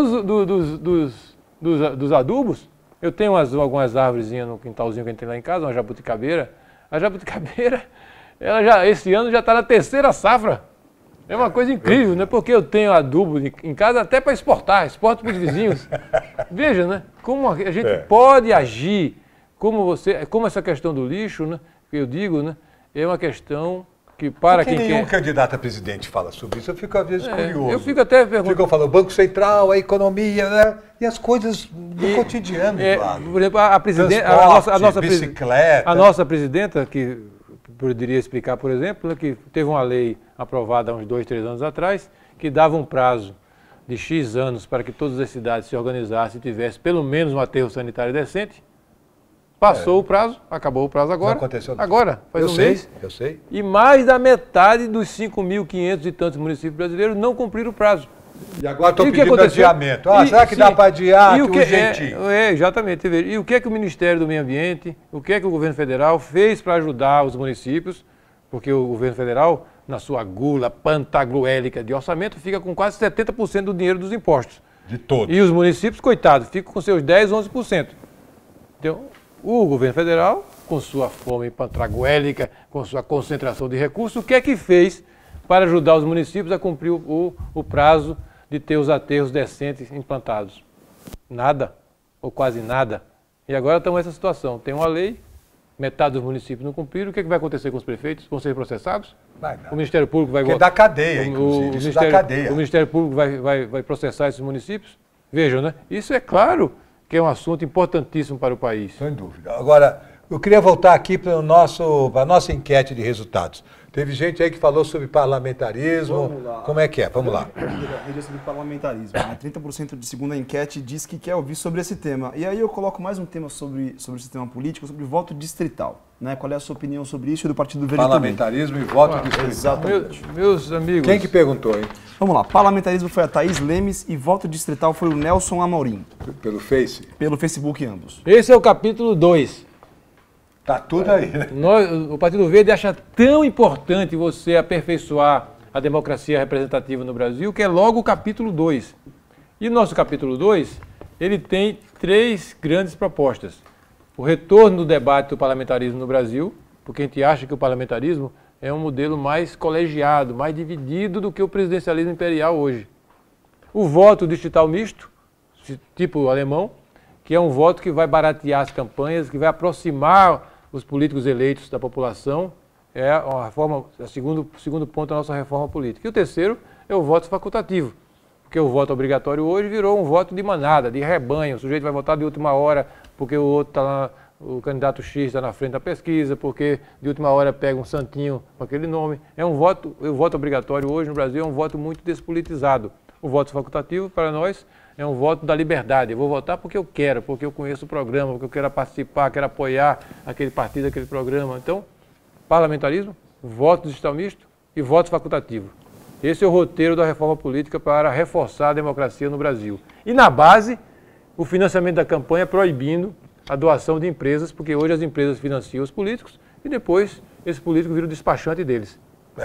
Speaker 3: dos adubos. Eu tenho algumas árvorezinhas no quintalzinho que a gente tem lá em casa, uma jabuticabeira. A jabuticabeira, esse ano já está na 3ª safra. É uma coisa incrível, né? Porque eu tenho adubo em casa até para exporto para os vizinhos. Veja, né? Como a gente pode agir, como essa questão do lixo, né? Que eu digo, né? É uma questão que para quem
Speaker 2: nenhum candidato a presidente fala sobre isso, eu fico às vezes curioso.
Speaker 3: Eu fico até perguntando.
Speaker 2: Ficam falando Banco Central, a economia, né? E as coisas do cotidiano, Eduardo.
Speaker 3: Por exemplo,
Speaker 2: bicicleta.
Speaker 3: A nossa presidenta, que poderia explicar, por exemplo, que teve uma lei aprovada há uns 2, 3 anos atrás, que dava um prazo de X anos para que todas as cidades se organizassem e tivessem pelo menos um aterro sanitário decente. Passou o prazo, acabou o prazo agora.
Speaker 2: Não aconteceu nada.
Speaker 3: Agora, faz um mês.
Speaker 2: Eu sei.
Speaker 3: E mais da metade dos 5.500 e tantos municípios brasileiros não cumpriram o prazo.
Speaker 2: E agora estão pedindo adiamento. Será que dá para adiar?
Speaker 3: Exatamente. E o que é que o Ministério do Meio Ambiente, o que é que o governo federal fez para ajudar os municípios? Porque o governo federal, na sua gula pantagruélica de orçamento, fica com quase 70% do dinheiro dos impostos.
Speaker 2: De todos.
Speaker 3: E os municípios, coitados, ficam com seus 10, 11%. Então, o governo federal, com sua fome pantagruélica, com sua concentração de recursos, o que é que fez para ajudar os municípios a cumprir o prazo de ter os aterros decentes implantados? nada, ou quase nada. E agora estamos nessa situação. Tem uma lei, metade dos municípios não cumpriram, o que vai acontecer com os prefeitos? Vão ser processados?
Speaker 2: Vai dar.
Speaker 3: O Ministério Público vai...
Speaker 2: Porque dá cadeia, inclusive, isso dá cadeia.
Speaker 3: O Ministério Público vai processar esses municípios? Vejam, né? Isso é claro que é um assunto importantíssimo para o país.
Speaker 2: Sem dúvida. Agora, eu queria voltar aqui para a nossa enquete de resultados. Teve gente aí que falou sobre parlamentarismo.
Speaker 1: Vamos lá.
Speaker 2: Como é que é? Vamos lá.
Speaker 1: Rede sobre parlamentarismo. Né? 30% de segunda enquete diz que quer ouvir sobre esse tema. E aí eu coloco mais um tema sobre o sistema político, sobre voto distrital. Né? Qual é a sua opinião sobre isso e do Partido Verde
Speaker 2: parlamentarismo também? E voto distrital.
Speaker 1: Exatamente.
Speaker 3: Meus amigos...
Speaker 2: Quem que perguntou, hein?
Speaker 1: Vamos lá. Parlamentarismo foi a Thaís Lemes e voto distrital foi o Nelson Amorim.
Speaker 2: Pelo Face?
Speaker 1: Pelo Facebook ambos.
Speaker 3: Esse é o capítulo 2.
Speaker 2: Tá tudo aí, né?
Speaker 3: O Partido Verde acha tão importante você aperfeiçoar a democracia representativa no Brasil, que é logo o capítulo 2. E o nosso capítulo 2, ele tem 3 grandes propostas. O retorno do debate do parlamentarismo no Brasil, porque a gente acha que o parlamentarismo é um modelo mais colegiado, mais dividido do que o presidencialismo imperial hoje. O voto distrital misto, tipo alemão, que é um voto que vai baratear as campanhas, que vai aproximar os políticos eleitos da população, é a reforma, segundo ponto da nossa reforma política. E o terceiro é o voto facultativo, porque o voto obrigatório hoje virou um voto de manada, de rebanho. O sujeito vai votar de última hora porque o outro está lá, o candidato X está na frente da pesquisa, porque de última hora pega um santinho com aquele nome. O voto obrigatório hoje no Brasil é um voto muito despolitizado. O voto facultativo, para nós, é um voto da liberdade. Eu vou votar porque eu quero, porque eu conheço o programa, porque eu quero participar, quero apoiar aquele partido, aquele programa. Então, parlamentarismo, voto distrital misto e voto facultativo. Esse é o roteiro da reforma política para reforçar a democracia no Brasil. E na base, o financiamento da campanha proibindo a doação de empresas, porque hoje as empresas financiam os políticos e depois esse político vira o despachante deles.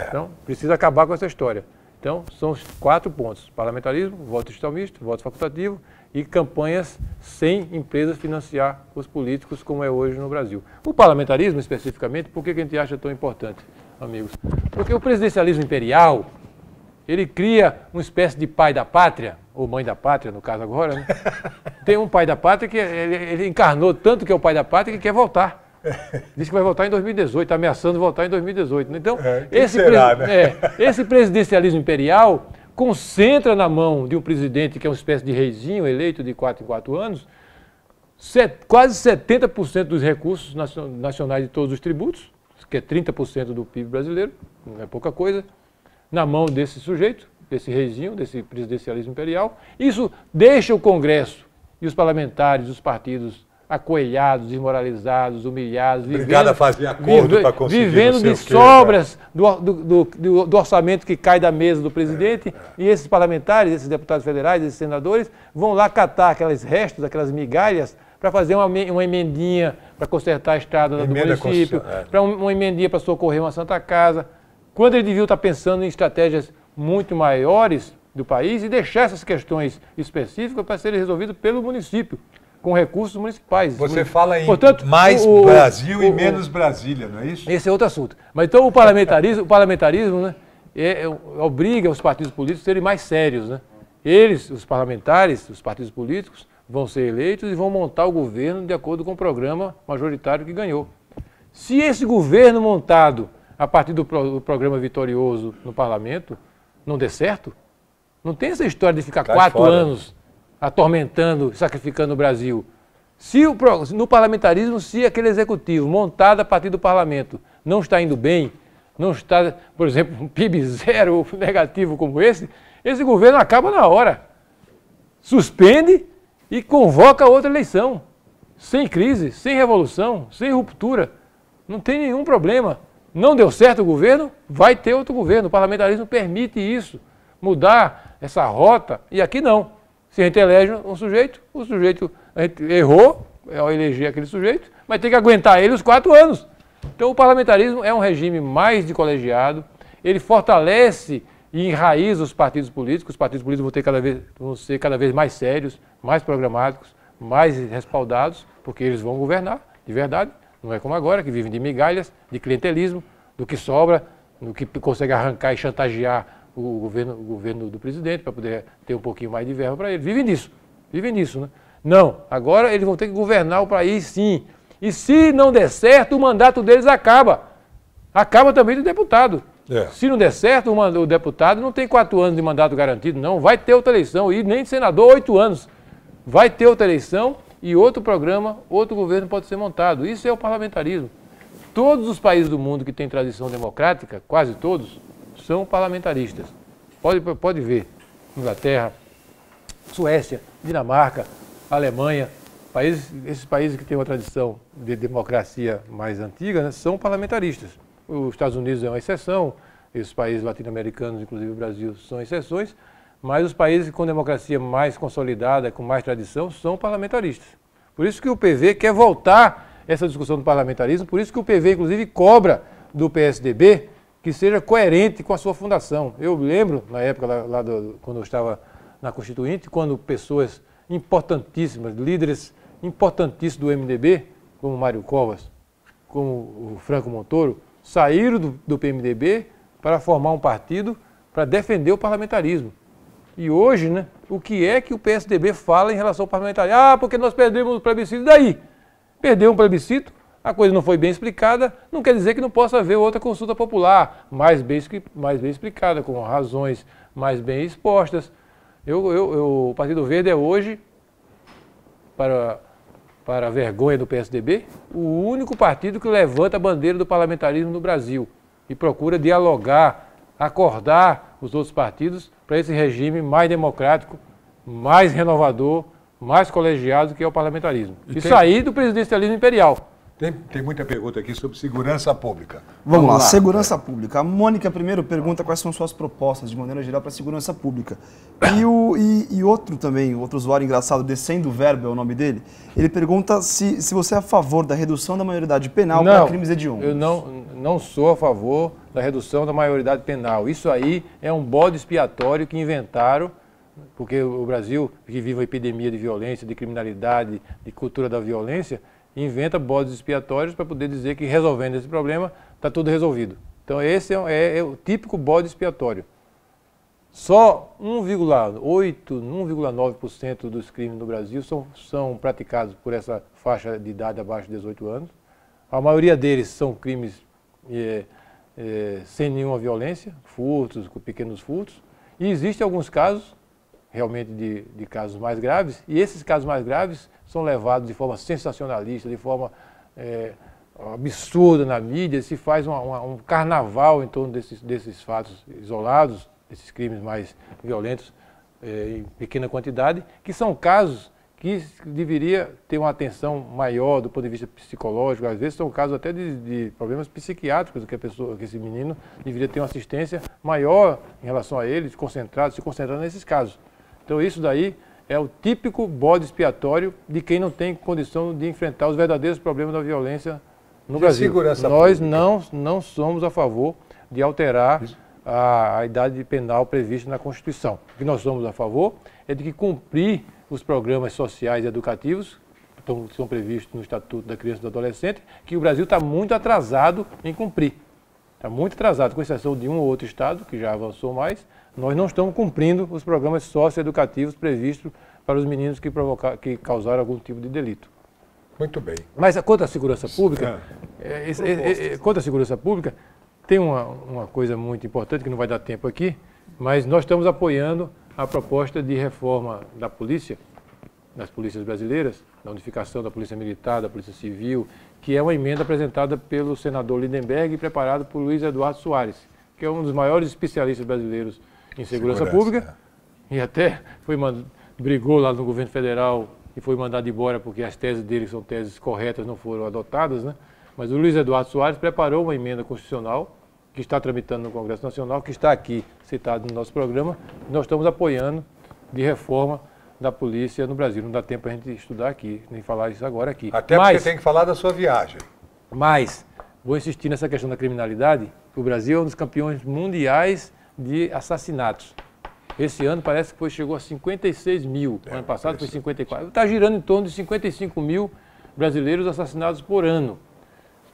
Speaker 3: Então, precisa acabar com essa história. Então, são os 4 pontos: parlamentarismo, voto distrital misto, voto facultativo e campanhas sem empresas financiar os políticos, como é hoje no Brasil. O parlamentarismo, especificamente, por que a gente acha tão importante, amigos? Porque o presidencialismo imperial, ele cria uma espécie de pai da pátria, ou mãe da pátria, no caso agora, né? Tem um pai da pátria que ele encarnou tanto que é o pai da pátria que quer voltar. Diz que vai voltar em 2018, está ameaçando voltar em 2018. Então, esse presidencialismo imperial concentra na mão de um presidente que é uma espécie de reizinho eleito de 4 em 4 anos, quase 70% dos recursos nacionais de todos os tributos, que é 30% do PIB brasileiro, não é pouca coisa, na mão desse sujeito, desse reizinho, desse presidencialismo imperial. Isso deixa o Congresso e os parlamentares, os partidos acoelhados, desmoralizados, humilhados, vivendo de sobras do orçamento que cai da mesa do presidente, e esses parlamentares, esses deputados federais, esses senadores, vão lá catar aqueles restos, aquelas migalhas, para fazer uma emendinha para consertar a estrada do município, para uma emendinha para socorrer uma Santa Casa, quando ele devia estar pensando em estratégias muito maiores do país e deixar essas questões específicas para serem resolvidas pelo município, com recursos municipais.
Speaker 2: Você fala em mais Brasil e menos Brasília, não é isso?
Speaker 3: Esse é outro assunto. Mas então o parlamentarismo, né, obriga os partidos políticos a serem mais sérios, né? Eles, os parlamentares, os partidos políticos, vão ser eleitos e vão montar o governo de acordo com o programa majoritário que ganhou. Se esse governo montado a partir do programa vitorioso no parlamento não der certo, não tem essa história de ficar 4 anos atormentando, sacrificando o Brasil. No parlamentarismo, se aquele executivo montado a partir do parlamento não está indo bem, não está, por exemplo, um PIB zero negativo como esse governo acaba na hora. Suspende e convoca outra eleição. Sem crise, sem revolução, sem ruptura. Não tem nenhum problema. Não deu certo o governo, vai ter outro governo. O parlamentarismo permite isso, mudar essa rota, e aqui não. Se a gente elege um sujeito, a gente errou ao eleger aquele sujeito, mas tem que aguentar ele os 4 anos. Então o parlamentarismo é um regime mais de colegiado, ele fortalece e enraiza os partidos políticos vão ser cada vez mais sérios, mais programáticos, mais respaldados, porque eles vão governar de verdade, não é como agora, que vivem de migalhas, de clientelismo, do que sobra, do que consegue arrancar e chantagear o governo do presidente para poder ter um pouquinho mais de verba para ele. Vivem disso, né? Não, agora eles vão ter que governar o país sim. E se não der certo, o mandato deles acaba. Acaba também do deputado. Se não der certo, o deputado não tem 4 anos de mandato garantido, não. Vai ter outra eleição, e nem senador 8 anos. Vai ter outra eleição e outro programa, outro governo pode ser montado. Isso é o parlamentarismo. Todos os países do mundo que têm tradição democrática, quase todos, são parlamentaristas. Pode ver. Inglaterra, Suécia, Dinamarca, Alemanha, esses países que têm uma tradição de democracia mais antiga, né, são parlamentaristas. Os Estados Unidos é uma exceção, esses países latino-americanos, inclusive o Brasil, são exceções, mas os países com democracia mais consolidada, com mais tradição, são parlamentaristas. Por isso que o PV quer voltar essa discussão do parlamentarismo, por isso que o PV, inclusive, cobra do PSDB que seja coerente com a sua fundação. Eu lembro, na época, quando eu estava na Constituinte, quando pessoas importantíssimas, líderes importantíssimos do MDB, como Mário Covas, como o Franco Montoro, saíram do PMDB para formar um partido para defender o parlamentarismo. E hoje, né, o que é que o PSDB fala em relação ao parlamentarismo? Ah, porque nós perdemos o plebiscito. E daí? Perdeu um plebiscito, a coisa não foi bem explicada, não quer dizer que não possa haver outra consulta popular, mais bem explicada, com razões mais bem expostas. O Partido Verde é hoje, para a vergonha do PSDB, o único partido que levanta a bandeira do parlamentarismo no Brasil e procura dialogar, acordar os outros partidos para esse regime mais democrático, mais renovador, mais colegiado que é o parlamentarismo. E sair do presidencialismo imperial.
Speaker 2: Tem muita pergunta aqui sobre segurança pública.
Speaker 1: Vamos lá, segurança pública. A Mônica primeiro pergunta quais são suas propostas, de maneira geral, para a segurança pública. E outro também, outro usuário engraçado, Descendo o Verbo é o nome dele, ele pergunta se você é a favor da redução da maioridade penal para crimes hediondos.
Speaker 3: Eu não sou a favor da redução da maioridade penal. Isso aí é um bode expiatório que inventaram, porque o Brasil, que vive uma epidemia de violência, de criminalidade, de cultura da violência, inventa bodes expiatórios para poder dizer que resolvendo esse problema está tudo resolvido. Então esse é o típico bode expiatório. Só 1,9% dos crimes no Brasil são praticados por essa faixa de idade abaixo de 18 anos. A maioria deles são crimes sem nenhuma violência, furtos, pequenos furtos. E existem alguns casos, realmente de casos mais graves, e esses casos mais graves são levados de forma sensacionalista, de forma absurda na mídia, se faz um carnaval em torno desses fatos isolados, desses crimes mais violentos em pequena quantidade, que são casos que deveria ter uma atenção maior do ponto de vista psicológico, às vezes são casos até de problemas psiquiátricos, que esse menino deveria ter uma assistência maior em relação a ele, se concentrar nesses casos. Então isso daí é o típico bode expiatório de quem não tem condição de enfrentar os verdadeiros problemas da violência no Brasil. Nós não somos a favor de alterar a idade penal prevista na Constituição. O que nós somos a favor é de que cumprir os programas sociais e educativos que são previstos no Estatuto da Criança e do Adolescente, que o Brasil está muito atrasado em cumprir. Está muito atrasado, com exceção de um ou outro estado, que já avançou mais. Nós não estamos cumprindo os programas socioeducativos previstos para os meninos que causaram algum tipo de delito.
Speaker 2: Muito bem.
Speaker 3: Mas quanto à segurança pública, tem uma coisa muito importante que não vai dar tempo aqui, mas nós estamos apoiando a proposta de reforma da polícia, das polícias brasileiras, da unificação da Polícia Militar, da Polícia Civil, que é uma emenda apresentada pelo senador Lindenberg e preparada por Luiz Eduardo Soares, que é um dos maiores especialistas brasileiros em segurança pública, e até brigou lá no governo federal e foi mandado embora porque as teses dele são teses corretas, não foram adotadas, né? Mas o Luiz Eduardo Soares preparou uma emenda constitucional que está tramitando no Congresso Nacional, que está aqui citado no nosso programa, e nós estamos apoiando de reforma da polícia no Brasil. Não dá tempo para a gente estudar aqui, nem falar isso agora aqui.
Speaker 2: Até porque tem que falar da sua viagem.
Speaker 3: Mas, vou insistir nessa questão da criminalidade, o Brasil é um dos campeões mundiais de assassinatos. Esse ano parece que chegou a 56 mil, ano passado foi 54. Está girando em torno de 55 mil brasileiros assassinados por ano.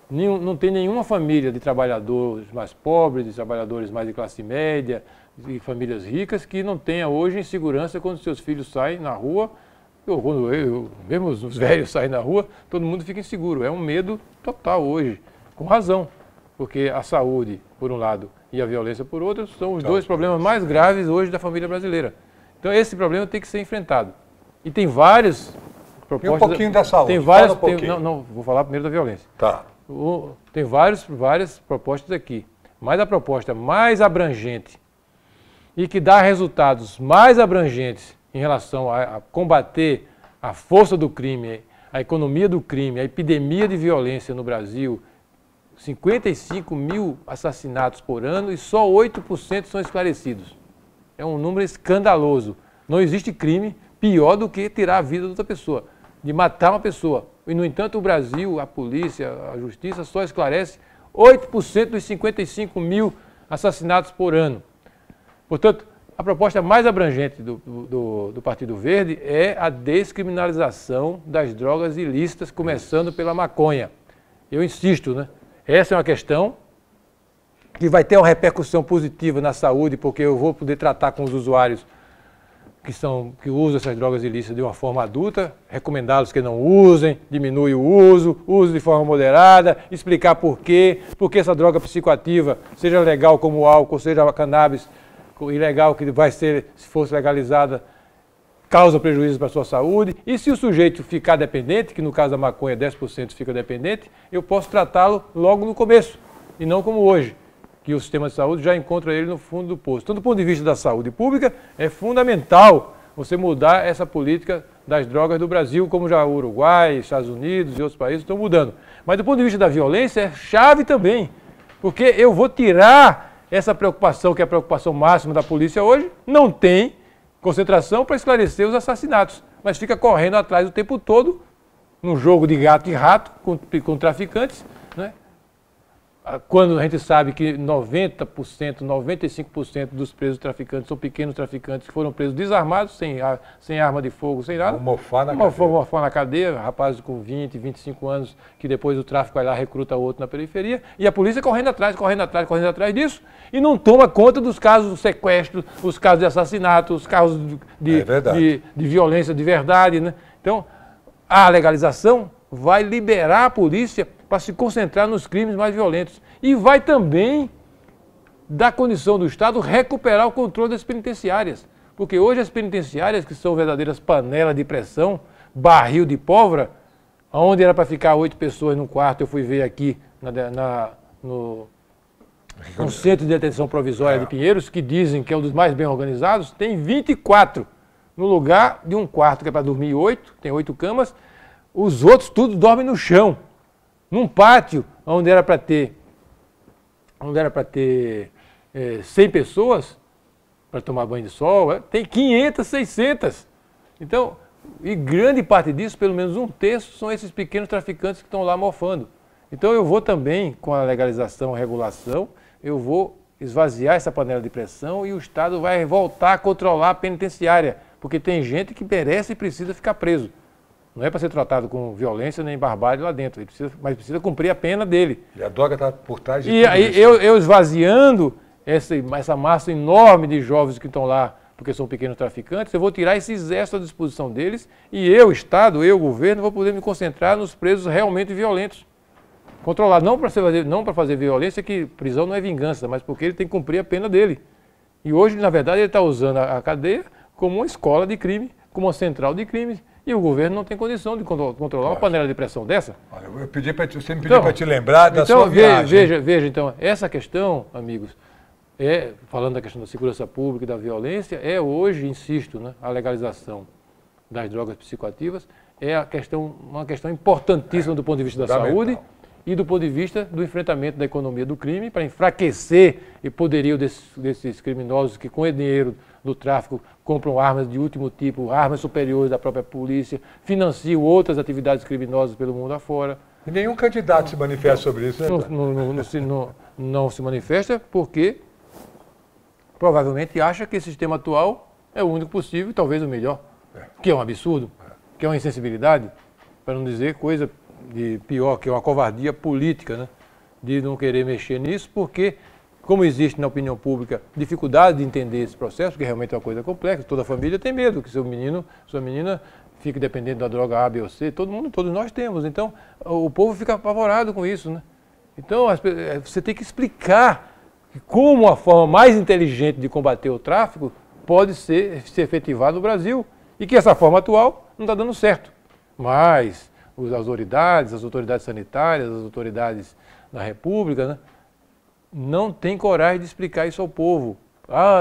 Speaker 3: Não tem nenhuma família de trabalhadores mais pobres, de trabalhadores mais de classe média, de famílias ricas, que não tenha hoje insegurança quando seus filhos saem na rua mesmo os velhos saem na rua, todo mundo fica inseguro. É um medo total hoje, com razão. Porque a saúde, por um lado, e a violência, por outro, são os dois problemas mais graves hoje da família brasileira. Então esse problema tem que ser enfrentado. E tem várias propostas...
Speaker 2: E um pouquinho da saúde.
Speaker 3: Tem várias, não, vou falar primeiro da violência.
Speaker 2: Tá.
Speaker 3: Tem várias propostas aqui. Mas a proposta mais abrangente e que dá resultados mais abrangentes em relação a combater a força do crime, a economia do crime, a epidemia de violência no Brasil, 55 mil assassinatos por ano e só 8% são esclarecidos. É um número escandaloso. Não existe crime pior do que tirar a vida de outra pessoa, de matar uma pessoa. E, no entanto, o Brasil, a polícia, a justiça só esclarece 8% dos 55 mil assassinatos por ano. Portanto, a proposta mais abrangente do Partido Verde é a descriminalização das drogas ilícitas, começando pela maconha. Eu insisto, né? Essa é uma questão que vai ter uma repercussão positiva na saúde, porque eu vou poder tratar com os usuários que usam essas drogas ilícitas de uma forma adulta, recomendá-los que não usem, diminui o uso de forma moderada, explicar por que essa droga psicoativa, seja legal como o álcool, seja a cannabis ilegal, que vai ser, se fosse legalizada, causa prejuízo para a sua saúde. E se o sujeito ficar dependente, que no caso da maconha 10% fica dependente, eu posso tratá-lo logo no começo, e não como hoje, que o sistema de saúde já encontra ele no fundo do poço. Então, do ponto de vista da saúde pública, é fundamental você mudar essa política das drogas do Brasil, como já o Uruguai, Estados Unidos e outros países estão mudando. Mas do ponto de vista da violência, é chave também, porque eu vou tirar essa preocupação, que é a preocupação máxima da polícia hoje, não tem concentração para esclarecer os assassinatos, mas fica correndo atrás o tempo todo, num jogo de gato e rato, com traficantes, né? Quando a gente sabe que 90%, 95% dos presos traficantes são pequenos traficantes que foram presos desarmados, sem arma de fogo, sem nada.
Speaker 2: Mofar
Speaker 3: na cadeia, rapazes com 20, 25 anos, que depois o tráfico vai lá, recruta outro na periferia, e a polícia correndo atrás disso, e não toma conta dos casos do sequestro, os casos de assassinato, os casos de violência de verdade, né? Então, a legalização vai liberar a polícia para se concentrar nos crimes mais violentos. E vai também dar condição do Estado recuperar o controle das penitenciárias. Porque hoje as penitenciárias, que são verdadeiras panelas de pressão, barril de pólvora, onde era para ficar 8 pessoas num quarto, eu fui ver aqui no Centro de Detenção Provisória de Pinheiros, que dizem que é um dos mais bem organizados, tem 24 no lugar de um quarto que é para dormir 8, tem 8 camas, os outros tudo dormem no chão. Num pátio onde era para ter 100 pessoas para tomar banho de sol, tem 500, 600. Então, e grande parte disso, pelo menos um terço, são esses pequenos traficantes que estão lá mofando. Então eu vou também, com a legalização, a regulação, eu vou esvaziar essa panela de pressão e o Estado vai voltar a controlar a penitenciária, porque tem gente que merece e precisa ficar preso. Não é para ser tratado com violência nem barbárie lá dentro, mas precisa cumprir a pena dele.
Speaker 2: E a droga está por trás de
Speaker 3: tudo aí, isso. Eu esvaziando essa massa enorme de jovens que estão lá, porque são pequenos traficantes, eu vou tirar esse exército à disposição deles e eu, Estado, eu, governo, vou poder me concentrar nos presos realmente violentos. Controlar, não para fazer violência, que prisão não é vingança, mas porque ele tem que cumprir a pena dele. E hoje, na verdade, ele está usando a cadeia como uma escola de crime, como uma central de crimes. E o governo não tem condição de controlar uma panela de pressão dessa.
Speaker 2: Olha, você me pediu para te lembrar da sua viagem.
Speaker 3: Veja, então, essa questão, amigos, falando da questão da segurança pública e da violência, hoje, insisto, né, a legalização das drogas psicoativas é uma questão importantíssima do ponto de vista da saúde e do ponto de vista do enfrentamento da economia do crime, para enfraquecer o poderio desses criminosos que, com o dinheiro do tráfico, compram armas de último tipo, armas superiores da própria polícia, financiam outras atividades criminosas pelo mundo afora.
Speaker 2: E nenhum candidato se manifesta sobre isso, né?
Speaker 3: Não se manifesta porque provavelmente acha que esse sistema atual é o único possível, talvez o melhor, que é um absurdo, que é uma insensibilidade, para não dizer coisa de pior, que é uma covardia política, né? De não querer mexer nisso, porque como existe na opinião pública dificuldade de entender esse processo, que realmente é uma coisa complexa, toda a família tem medo que seu menino, sua menina fique dependendo da droga A, B ou C, todos nós temos. Então, o povo fica apavorado com isso, né? Então, você tem que explicar como a forma mais inteligente de combater o tráfico pode ser efetivada no Brasil. E que essa forma atual não está dando certo. Mas as autoridades sanitárias, as autoridades da República, né, não têm coragem de explicar isso ao povo.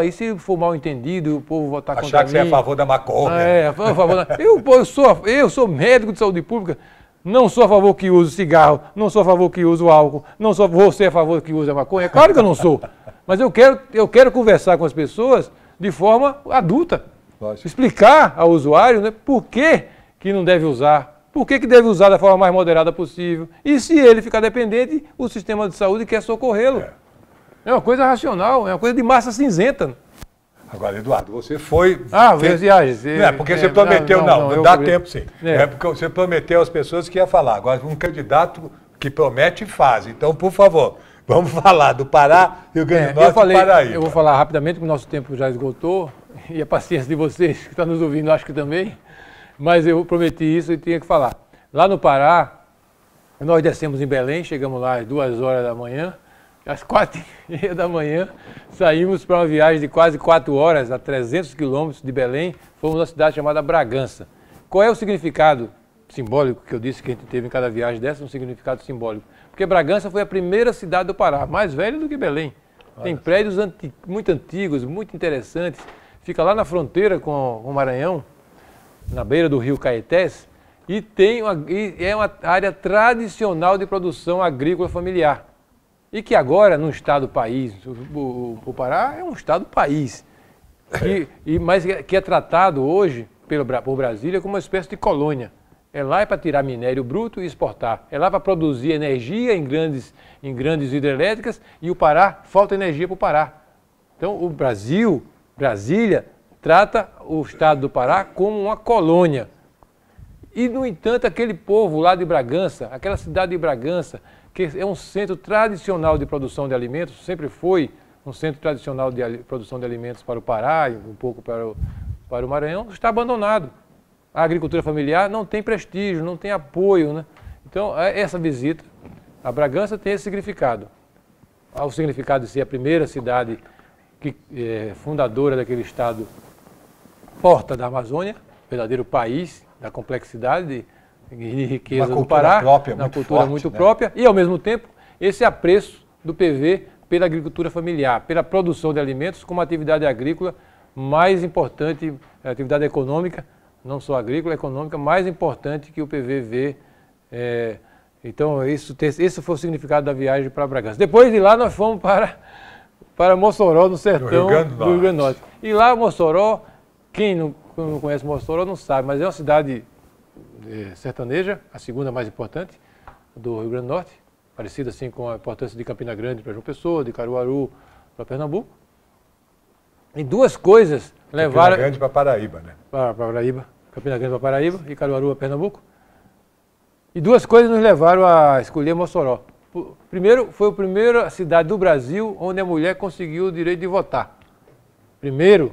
Speaker 3: E se for mal entendido, o povo votar contra mim?
Speaker 2: Achar que você é a favor da maconha.
Speaker 3: Eu sou médico de saúde pública, não sou a favor que use cigarro, não sou a favor que use o álcool, não sou você a favor que use a maconha. Claro que eu não sou. Mas eu quero conversar com as pessoas de forma adulta. Lógico. Explicar ao usuário, né, por que não deve usar, por que deve usar da forma mais moderada possível. E se ele ficar dependente, o sistema de saúde quer socorrê-lo. É uma coisa racional, é uma coisa de massa cinzenta.
Speaker 2: Agora, Eduardo, você foi...
Speaker 3: fez viagens.
Speaker 2: Porque você prometeu, não dá tempo sim. Porque você prometeu às pessoas que ia falar. Agora, um candidato que promete faz. Então, por favor, vamos falar do Pará, Rio Grande do Norte e Paraíba.
Speaker 3: Eu vou falar rapidamente, porque o nosso tempo já esgotou, e a paciência de vocês que estão nos ouvindo, acho que também. Mas eu prometi isso e tinha que falar. Lá no Pará, nós descemos em Belém, chegamos lá às 2 horas da manhã, às 4h30 da manhã, saímos para uma viagem de quase 4 horas, a 300 quilômetros de Belém, fomos a cidade chamada Bragança. Qual é o significado simbólico que eu disse que a gente teve em cada viagem dessa? Um significado simbólico. Porque Bragança foi a primeira cidade do Pará, mais velha do que Belém. Tem prédios muito antigos, muito interessantes. Fica lá na fronteira com o Maranhão, na beira do rio Caetés, e é uma área tradicional de produção agrícola familiar. E que agora, no estado-país, o Pará é um estado-país, mas que é tratado hoje por Brasília como uma espécie de colônia. É lá para tirar minério bruto e exportar. É lá para produzir energia em grandes hidrelétricas, e o Pará, falta energia para o Pará. Então, o Brasília, trata o estado do Pará como uma colônia. E, no entanto, aquele povo lá de Bragança, aquela cidade de Bragança, que é um centro tradicional de produção de alimentos, sempre foi um centro tradicional de produção de alimentos para o Pará e um pouco para o Maranhão, está abandonado. A agricultura familiar não tem prestígio, não tem apoio, né? Então, essa visita a Bragança tem esse significado. O significado de ser a primeira cidade fundadora daquele estado, porta da Amazônia, verdadeiro país da complexidade de riqueza do Pará, uma cultura muito própria, e ao mesmo tempo esse apreço do PV pela agricultura familiar, pela produção de alimentos como atividade agrícola mais importante, atividade econômica, não só agrícola, econômica, mais importante que o PV vê. Então esse foi o significado da viagem para Bragança. Depois de lá nós fomos para Mossoró, no sertão do Rio Grande do Norte. E lá Mossoró, quem não conhece Mossoró não sabe, mas é uma cidade sertaneja, a segunda mais importante do Rio Grande do Norte, parecida assim com a importância de Campina Grande para João Pessoa, de Caruaru para Pernambuco. E duas coisas levaram...
Speaker 2: Campina Grande para Paraíba, né?
Speaker 3: Para Paraíba, Campina Grande para Paraíba e Caruaru para Pernambuco. E duas coisas nos levaram a escolher Mossoró. Primeiro, foi a primeira cidade do Brasil onde a mulher conseguiu o direito de votar. Primeiro,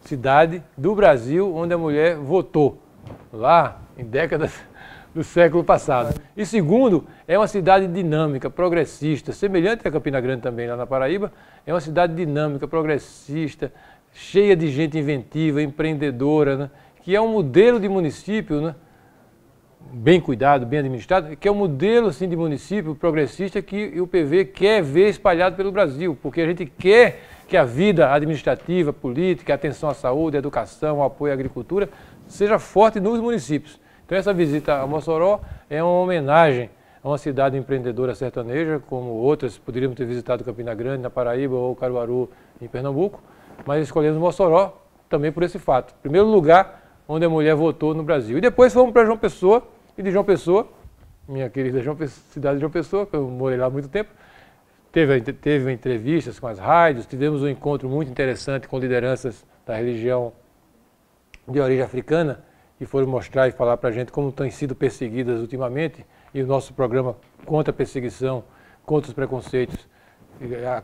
Speaker 3: cidade do Brasil onde a mulher votou, lá em décadas do século passado. E segundo, é uma cidade dinâmica, progressista, semelhante a Campina Grande também, lá na Paraíba, é uma cidade dinâmica, progressista, cheia de gente inventiva, empreendedora, né? Que é um modelo de município, né? Bem cuidado, bem administrado, que é um modelo assim, de município progressista que o PV quer ver espalhado pelo Brasil, porque a gente quer que a vida administrativa, política, a atenção à saúde, à educação, ao apoio à agricultura, seja forte nos municípios. Então essa visita a Mossoró é uma homenagem a uma cidade empreendedora sertaneja, como outras, poderíamos ter visitado Campina Grande, na Paraíba, ou Caruaru, em Pernambuco, mas escolhemos Mossoró também por esse fato. Primeiro lugar onde a mulher votou no Brasil. E depois fomos para João Pessoa, e de João Pessoa, minha querida cidade de João Pessoa, que eu morei lá há muito tempo, teve entrevistas com as rádios, tivemos um encontro muito interessante com lideranças da religião de origem africana, que foram mostrar e falar para a gente como têm sido perseguidas ultimamente, e o nosso programa contra a perseguição, contra os preconceitos,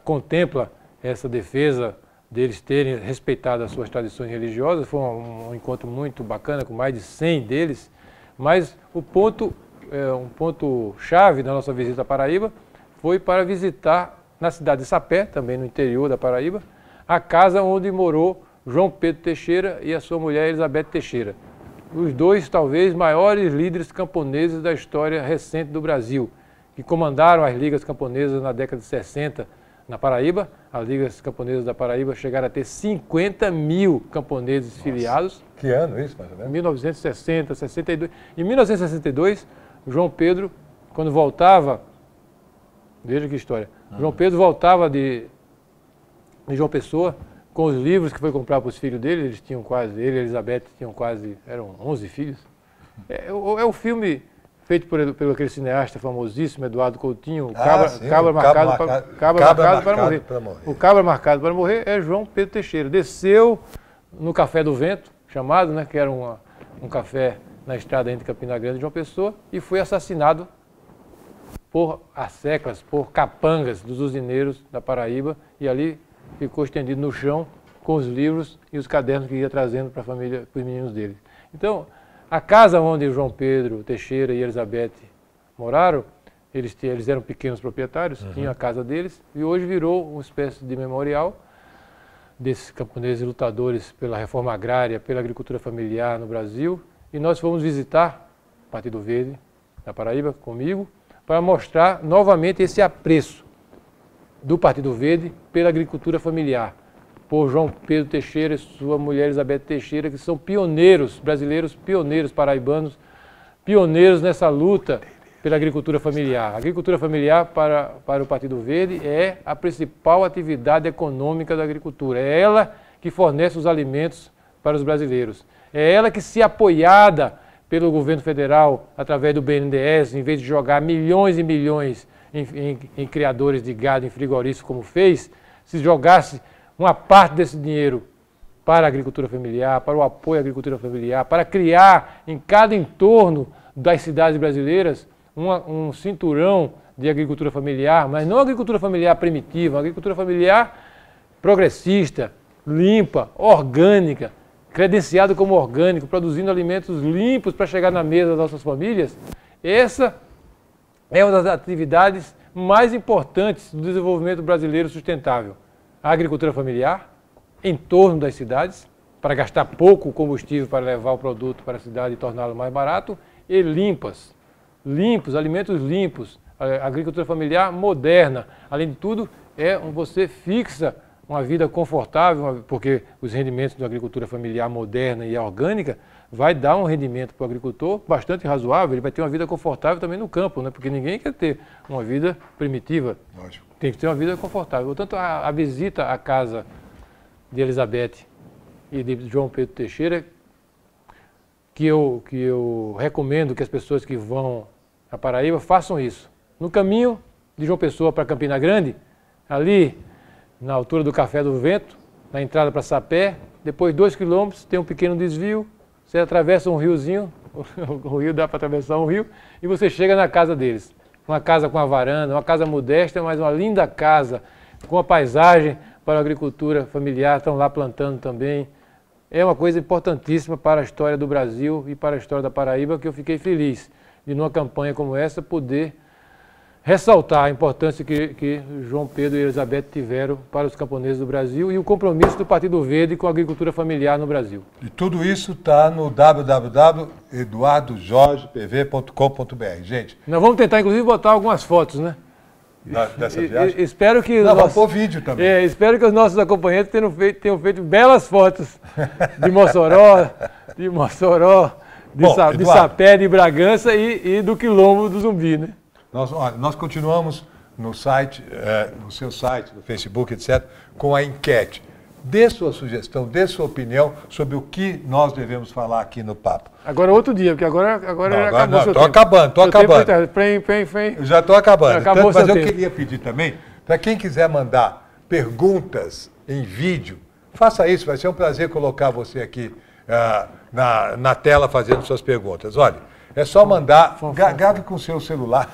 Speaker 3: contempla essa defesa deles terem respeitado as suas tradições religiosas. Foi um encontro muito bacana, com mais de 100 deles. Mas um ponto chave da nossa visita à Paraíba foi para visitar, na cidade de Sapé, também no interior da Paraíba, a casa onde morou João Pedro Teixeira e a sua mulher Elizabeth Teixeira. Os dois, talvez, maiores líderes camponeses da história recente do Brasil, que comandaram as ligas camponesas na década de 60 na Paraíba. As ligas camponesas da Paraíba chegaram a ter 50 mil camponeses filiados.
Speaker 2: Que ano isso, mais ou menos?
Speaker 3: 1960, 62. Em 1962, João Pedro, quando voltava, veja que história, João Pedro voltava de João Pessoa com os livros que foi comprar para os filhos dele. Eles tinham quase, ele e Elizabeth tinham quase, eram 11 filhos. É o filme feito por aquele cineasta famosíssimo, Eduardo Coutinho, Cabra Marcado para Morrer. O Cabra Marcado para Morrer é João Pedro Teixeira. Desceu no Café do Vento, chamado, né, que era um café na estrada entre Campina Grande e João Pessoa, e foi assassinado por asseclas, por capangas dos usineiros da Paraíba, e ali ficou estendido no chão com os livros e os cadernos que ia trazendo para a família, para os meninos dele. Então, a casa onde João Pedro Teixeira e Elizabeth moraram, eles eram pequenos proprietários, tinham a casa deles, e hoje virou uma espécie de memorial desses camponeses lutadores pela reforma agrária, pela agricultura familiar no Brasil. E nós fomos visitar o Partido Verde da Paraíba comigo para mostrar novamente esse apreço do Partido Verde pela agricultura familiar, por João Pedro Teixeira e sua mulher Elizabeth Teixeira, que são pioneiros, brasileiros pioneiros, paraibanos, pioneiros nessa luta pela agricultura familiar. A agricultura familiar para o Partido Verde é a principal atividade econômica da agricultura. É ela que fornece os alimentos para os brasileiros. É ela que, se apoiada pelo governo federal através do BNDES, em vez de jogar milhões e milhões em criadores de gado, em frigoríficos, como fez, se jogasse uma parte desse dinheiro para a agricultura familiar, para o apoio à agricultura familiar, para criar em cada entorno das cidades brasileiras um cinturão de agricultura familiar, mas não agricultura familiar primitiva, agricultura familiar progressista, limpa, orgânica, credenciada como orgânico, produzindo alimentos limpos para chegar na mesa das nossas famílias. Essa é uma das atividades mais importantes do desenvolvimento brasileiro sustentável. A agricultura familiar, em torno das cidades, para gastar pouco combustível para levar o produto para a cidade e torná-lo mais barato, e limpos, alimentos limpos, a agricultura familiar moderna. Além de tudo, você fixa uma vida confortável, porque os rendimentos da agricultura familiar moderna e orgânica vai dar um rendimento para o agricultor bastante razoável. Ele vai ter uma vida confortável também no campo, né? Porque ninguém quer ter uma vida primitiva.
Speaker 2: Lógico.
Speaker 3: Tem que ter uma vida confortável. Portanto, a visita à casa de Elizabeth e de João Pedro Teixeira, que eu recomendo que as pessoas que vão à Paraíba façam isso. No caminho de João Pessoa para Campina Grande, ali na altura do Café do Vento, na entrada para Sapé, depois 2 quilômetros, tem um pequeno desvio, você atravessa um riozinho, o rio dá para atravessar um rio, e você chega na casa deles. Uma casa com uma varanda, uma casa modesta, mas uma linda casa, com a paisagem para a agricultura familiar, estão lá plantando também. É uma coisa importantíssima para a história do Brasil e para a história da Paraíba, que eu fiquei feliz de, numa campanha como essa, poder ressaltar a importância que João Pedro e Elizabeth tiveram para os camponeses do Brasil e o compromisso do Partido Verde com a agricultura familiar no Brasil.
Speaker 2: E tudo isso está no www.eduardojorgepv.com.br. Gente,
Speaker 3: nós vamos tentar, inclusive, botar algumas fotos, né?
Speaker 2: Dessa viagem?
Speaker 3: Espero que
Speaker 2: vamos pôr vídeo também.
Speaker 3: Espero que os nossos acompanhantes tenham feito belas fotos de Mossoró, de Sapé, de Bragança e do Quilombo do Zumbi, né?
Speaker 2: Nós continuamos no site, no seu site, no Facebook, etc., com a enquete. Dê sua sugestão, dê sua opinião sobre o que nós devemos falar aqui no Papo.
Speaker 3: Agora outro dia, porque agora acabou seu tempo.
Speaker 2: Estou acabando. Eu já estou acabando. Mas eu queria pedir também, para quem quiser mandar perguntas em vídeo, faça isso, vai ser um prazer colocar você aqui na tela fazendo suas perguntas. Olha, é só mandar, grave com o seu celular,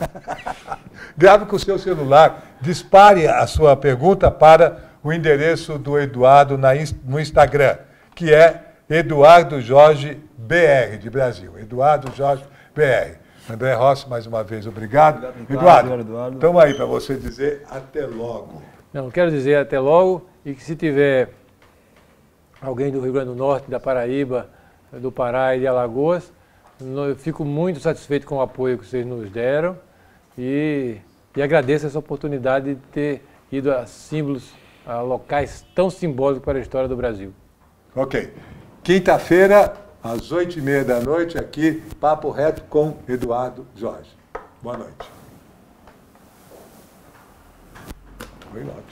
Speaker 2: grave com o seu celular, dispare a sua pergunta para o endereço do Eduardo no Instagram, que é Eduardo Jorge BR, de Brasil. Eduardo Jorge BR. André Rossi, mais uma vez, obrigado. Eduardo, estamos aí para você dizer até logo.
Speaker 3: Não, quero dizer até logo e que se tiver alguém do Rio Grande do Norte, da Paraíba, do Pará e de Alagoas, eu fico muito satisfeito com o apoio que vocês nos deram e agradeço essa oportunidade de ter ido a símbolos, a locais tão simbólicos para a história do Brasil.
Speaker 2: Ok. Quinta-feira, às 8h30 da noite, aqui, Papo Reto com Eduardo Jorge. Boa noite. Oi, Lopes.